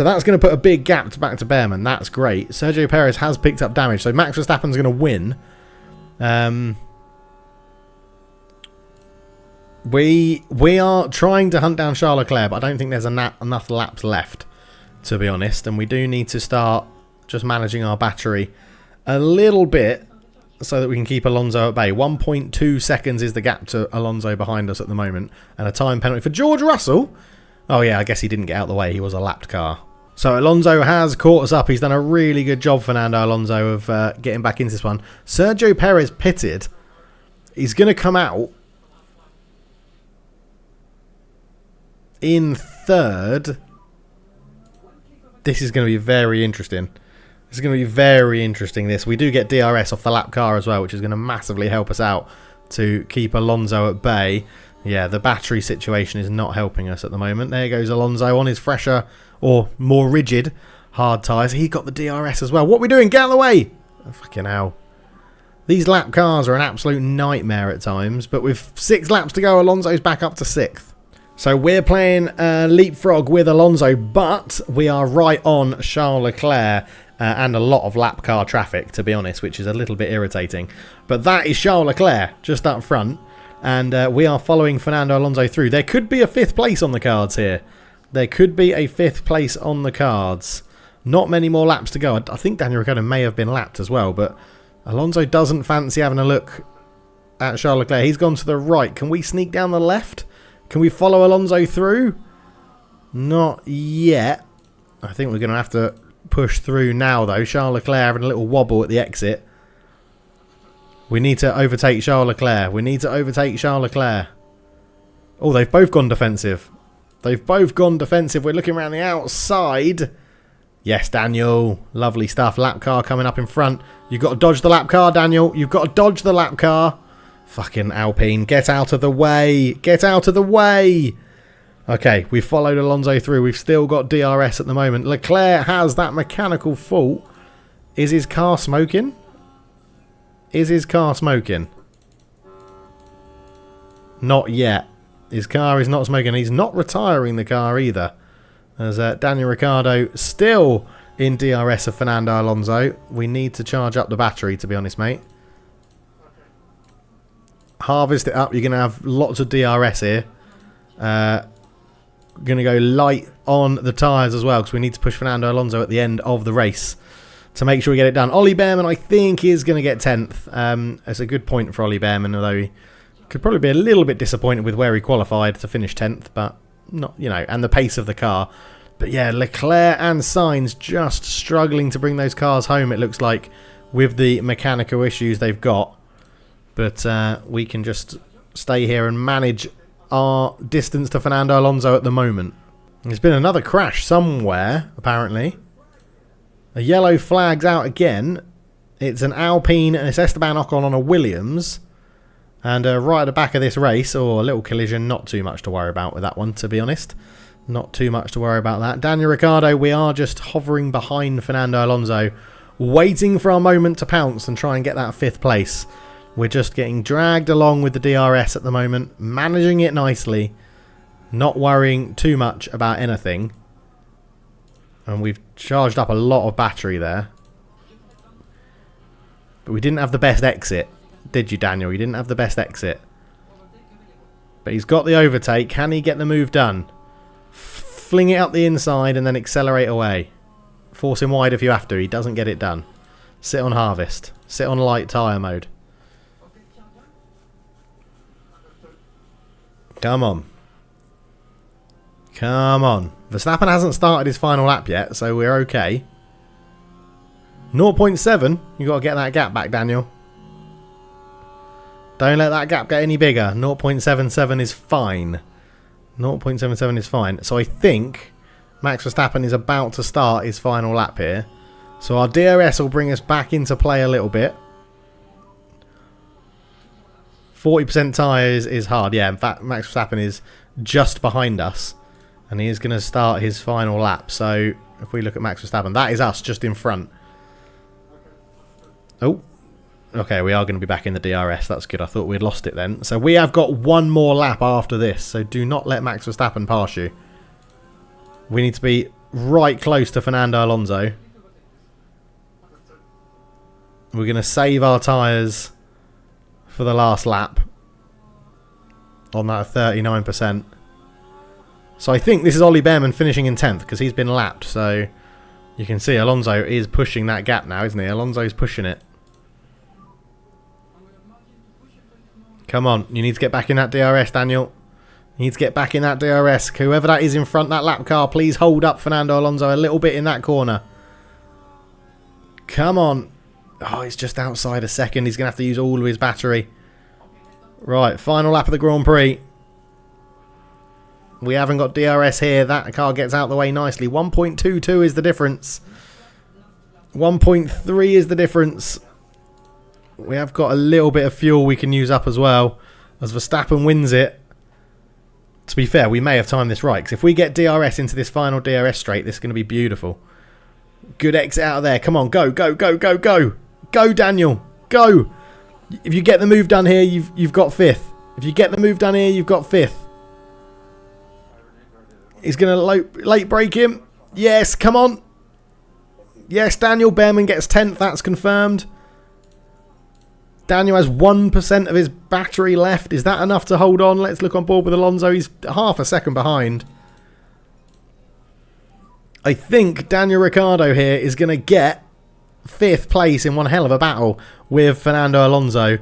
that's going to put a big gap back to Behrman. That's great. Sergio Perez has picked up damage, so Max Verstappen's going to win. We are trying to hunt down Charles Leclerc, but I don't think there's enough laps left, to be honest. And we do need to start just managing our battery a little bit, so that we can keep Alonso at bay. 1.2 seconds is the gap to Alonso behind us at the moment. And a time penalty for George Russell. Oh yeah, I guess he didn't get out of the way. He was a lapped car. So Alonso has caught us up. He's done a really good job, Fernando Alonso, of getting back into this one. Sergio Perez pitted. He's going to come out in third. This is going to be very interesting. This is going to be very interesting, this. We do get DRS off the lap car as well, which is going to massively help us out to keep Alonso at bay. Yeah, the battery situation is not helping us at the moment. There goes Alonso on his fresher, or more rigid, hard tyres. He got the DRS as well. What are we doing? Get out of the way! Oh, fucking hell. These lap cars are an absolute nightmare at times, but with 6 laps to go, Alonso's back up to 6th. So we're playing leapfrog with Alonso, but we are right on Charles Leclerc. And a lot of lap car traffic, to be honest, which is a little bit irritating. But that is Charles Leclerc just up front. And we are following Fernando Alonso through. There could be a 5th place on the cards here. There could be a 5th place on the cards. Not many more laps to go. I think Daniel Ricciardo may have been lapped as well. But Alonso doesn't fancy having a look at Charles Leclerc. He's gone to the right. Can we sneak down the left? Can we follow Alonso through? Not yet. I think we're going to have to push through now, though. Charles Leclerc having a little wobble at the exit. We need to overtake Charles Leclerc. We need to overtake Charles Leclerc. Oh, they've both gone defensive. They've both gone defensive. We're looking around the outside. Yes, Daniel. Lovely stuff. Lap car coming up in front. You've got to dodge the lap car, Daniel. You've got to dodge the lap car. Fucking Alpine. Get out of the way. Get out of the way. Okay, we've followed Alonso through. We've still got DRS at the moment. Leclerc has that mechanical fault. Is his car smoking? Is his car smoking? Not yet. His car is not smoking. He's not retiring the car either. As Daniel Ricciardo still in DRS of Fernando Alonso. We need to charge up the battery, to be honest, mate. Harvest it up. You're going to have lots of DRS here. Going to go light on the tyres as well, because we need to push Fernando Alonso at the end of the race to make sure we get it done. Ollie Behrman, I think, is going to get 10th. It's a good point for Ollie Behrman, although he could probably be a little bit disappointed with where he qualified to finish 10th, but not, you know, and the pace of the car. But yeah, Leclerc and Sainz just struggling to bring those cars home, it looks like, with the mechanical issues they've got. But we can just stay here and manage our distance to Fernando Alonso at the moment. There's been another crash somewhere, apparently. A yellow flag's out again. It's an Alpine and it's Esteban Ocon on a Williams. And right at the back of this race, or a little collision, not too much to worry about with that one, to be honest. Not too much to worry about that. Daniel Ricciardo, we are just hovering behind Fernando Alonso, waiting for our moment to pounce and try and get that 5th place. We're just getting dragged along with the DRS at the moment, managing it nicely, not worrying too much about anything. And we've charged up a lot of battery there. But we didn't have the best exit, did you, Daniel? You didn't have the best exit. But he's got the overtake. Can he get the move done? Fling it up the inside and then accelerate away. Force him wide if you have to. He doesn't get it done. Sit on harvest. Sit on light tyre mode. Come on. Come on. Verstappen hasn't started his final lap yet, so we're okay. 0.7. You've got to get that gap back, Daniel. Don't let that gap get any bigger. 0.77 is fine. 0.77 is fine. So I think Max Verstappen is about to start his final lap here. So our DRS will bring us back into play a little bit. 40% tyres is hard. Yeah, in fact, Max Verstappen is just behind us. And he is going to start his final lap. So if we look at Max Verstappen, that is us just in front. Oh. Okay, we are going to be back in the DRS. That's good. I thought we'd lost it then. So we have got one more lap after this. So do not let Max Verstappen pass you. We need to be right close to Fernando Alonso. We're going to save our tyres for the last lap. On that 39%. So I think this is Ollie Behrman finishing in 10th because he's been lapped. So you can see Alonso is pushing that gap now, isn't he? Alonso's pushing it. Come on, you need to get back in that DRS, Daniel. You need to get back in that DRS. Whoever that is in front, that lap car, please hold up Fernando Alonso a little bit in that corner. Come on. Oh, he's just outside a second. He's going to have to use all of his battery. Right, final lap of the Grand Prix. We haven't got DRS here. That car gets out the way nicely. 1.22 is the difference. 1.3 is the difference. We have got a little bit of fuel we can use up as well. As Verstappen wins it. To be fair, we may have timed this right. Because if we get DRS into this final DRS straight, this is going to be beautiful. Good exit out of there. Come on, go, go, go, go, go. Go, Daniel. Go. If you get the move done here, you've got 5th. If you get the move done here, you've got 5th. He's going to late break him. Yes, come on. Yes, Daniel Behrman gets 10th. That's confirmed. Daniel has 1% of his battery left. Is that enough to hold on? Let's look on board with Alonso. He's half a second behind. I think Daniel Ricciardo here is going to get 5th place in one hell of a battle with Fernando Alonso.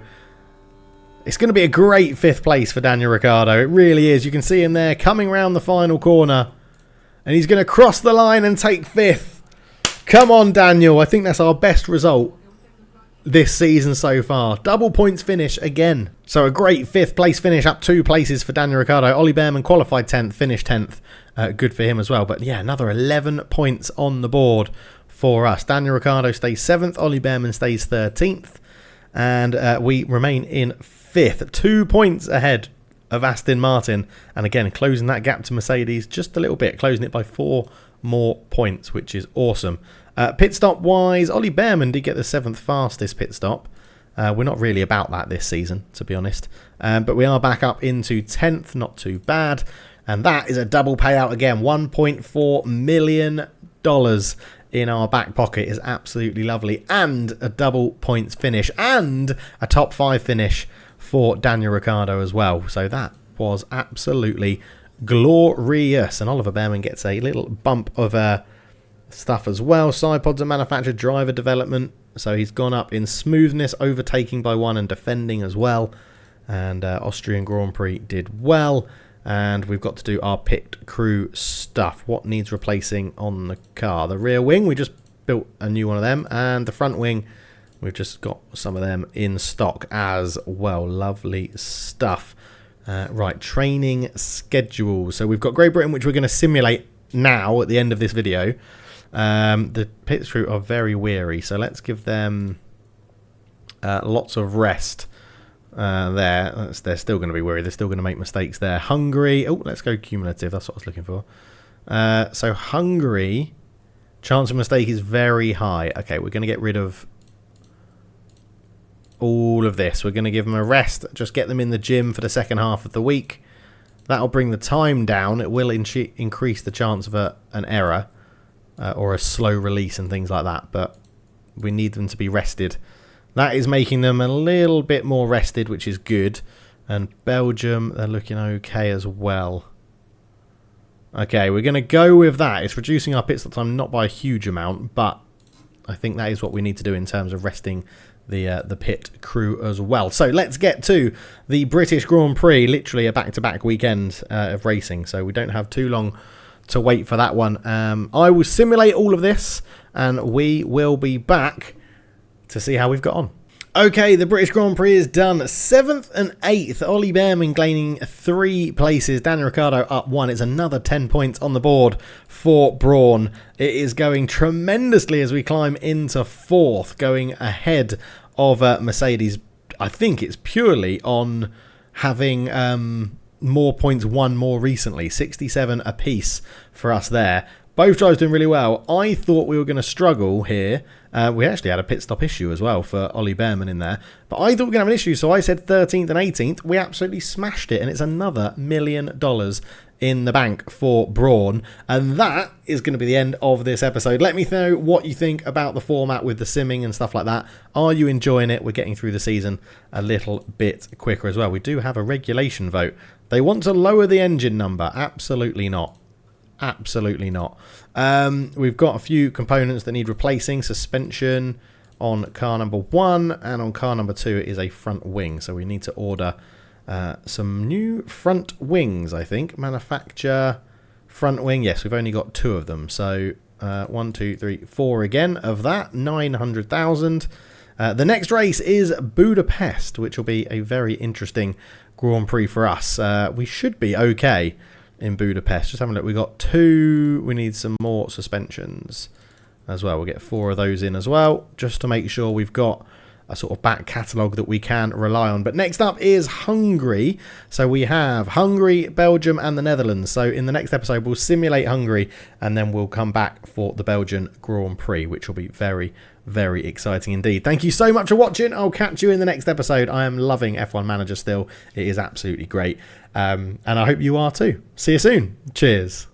It's going to be a great 5th place for Daniel Ricciardo. It really is. You can see him there coming around the final corner. And he's going to cross the line and take 5th. Come on, Daniel. I think that's our best result this season so far. Double points finish again. So a great 5th place finish, up 2 places for Daniel Ricciardo. Ollie Behrman qualified 10th, finished 10th. Good for him as well. But yeah, another 11 points on the board for us. Daniel Ricciardo stays 7th. Ollie Behrman stays 13th. And we remain in 5th. 2 points ahead of Aston Martin. And again, closing that gap to Mercedes just a little bit. Closing it by 4 more points, which is awesome. Pit stop wise, Ollie Behrman did get the 7th fastest pit stop. We're not really about that this season, to be honest. But we are back up into 10th, not too bad. And that is a double payout again. $1.4 million in our back pocket is absolutely lovely. And a double points finish and a top 5 finish for Daniel Ricciardo as well. So that was absolutely glorious. And Oliver Behrman gets a little bump of stuff as well. Side pods are manufactured, driver development. So he's gone up in smoothness, overtaking by 1 and defending as well. And Austrian Grand Prix did well. And we've got to do our pit crew stuff. What needs replacing on the car? The rear wing, we just built a new one of them. And the front wing, we've just got some of them in stock as well. Lovely stuff. Right, training schedule. So we've got Great Britain, which we're going to simulate now at the end of this video. The pit crew are very weary, so let's give them lots of rest there. They're still going to be weary. They're still going to make mistakes there. Hungary. Oh, let's go cumulative. That's what I was looking for. So Hungary, chance of mistake is very high. Okay, we're going to get rid of all of this. We're going to give them a rest. Just get them in the gym for the second half of the week. That'll bring the time down. It will increase the chance of an error or a slow release and things like that. But we need them to be rested. That is making them a little bit more rested, which is good. And Belgium, they're looking okay as well. Okay, we're going to go with that. It's reducing our pit stop time not by a huge amount, but I think that is what we need to do in terms of resting the pit crew as well. So let's get to the British Grand Prix, literally a back-to-back weekend of racing. So we don't have too long to wait for that one. I will simulate all of this, and we will be back to see how we've got on. Okay, the British Grand Prix is done. 7th and 8th. Ollie Bearman gaining 3 places. Daniel Ricciardo up 1. It's another 10 points on the board for Brawn. It is going tremendously as we climb into 4th, going ahead of Mercedes. I think it's purely on having more points won more recently. 67 apiece for us there. Both drivers doing really well. I thought we were going to struggle here. We actually had a pit stop issue as well for Ollie Bearman in there. But I thought we were going to have an issue, so I said 13th and 18th. We absolutely smashed it, and it's another $1 million in the bank for Brawn. And that is going to be the end of this episode. Let me know what you think about the format with the simming and stuff like that. Are you enjoying it? We're getting through the season a little bit quicker as well. We do have a regulation vote. They want to lower the engine number. Absolutely not. Absolutely not. We've got a few components that need replacing. Suspension on car number 1, and on car number 2 it is a front wing. So we need to order some new front wings, I think. Manufacture front wing. Yes, we've only got 2 of them. So 1, 2, 3, 4 again of that. 900,000. The next race is Budapest, which will be a very interesting Grand Prix for us. We should be okay in Budapest. Just having a look. We got 2. We need some more suspensions as well. We'll get 4 of those in as well, just to make sure we've got a sort of back catalogue that we can rely on. But next up is Hungary. So we have Hungary, Belgium and the Netherlands. So in the next episode we'll simulate Hungary, and then we'll come back for the Belgian Grand Prix, which will be very, very exciting indeed. Thank you so much for watching. I'll catch you in the next episode. I am loving F1 Manager still. It is absolutely great. And I hope you are too. See you soon. Cheers.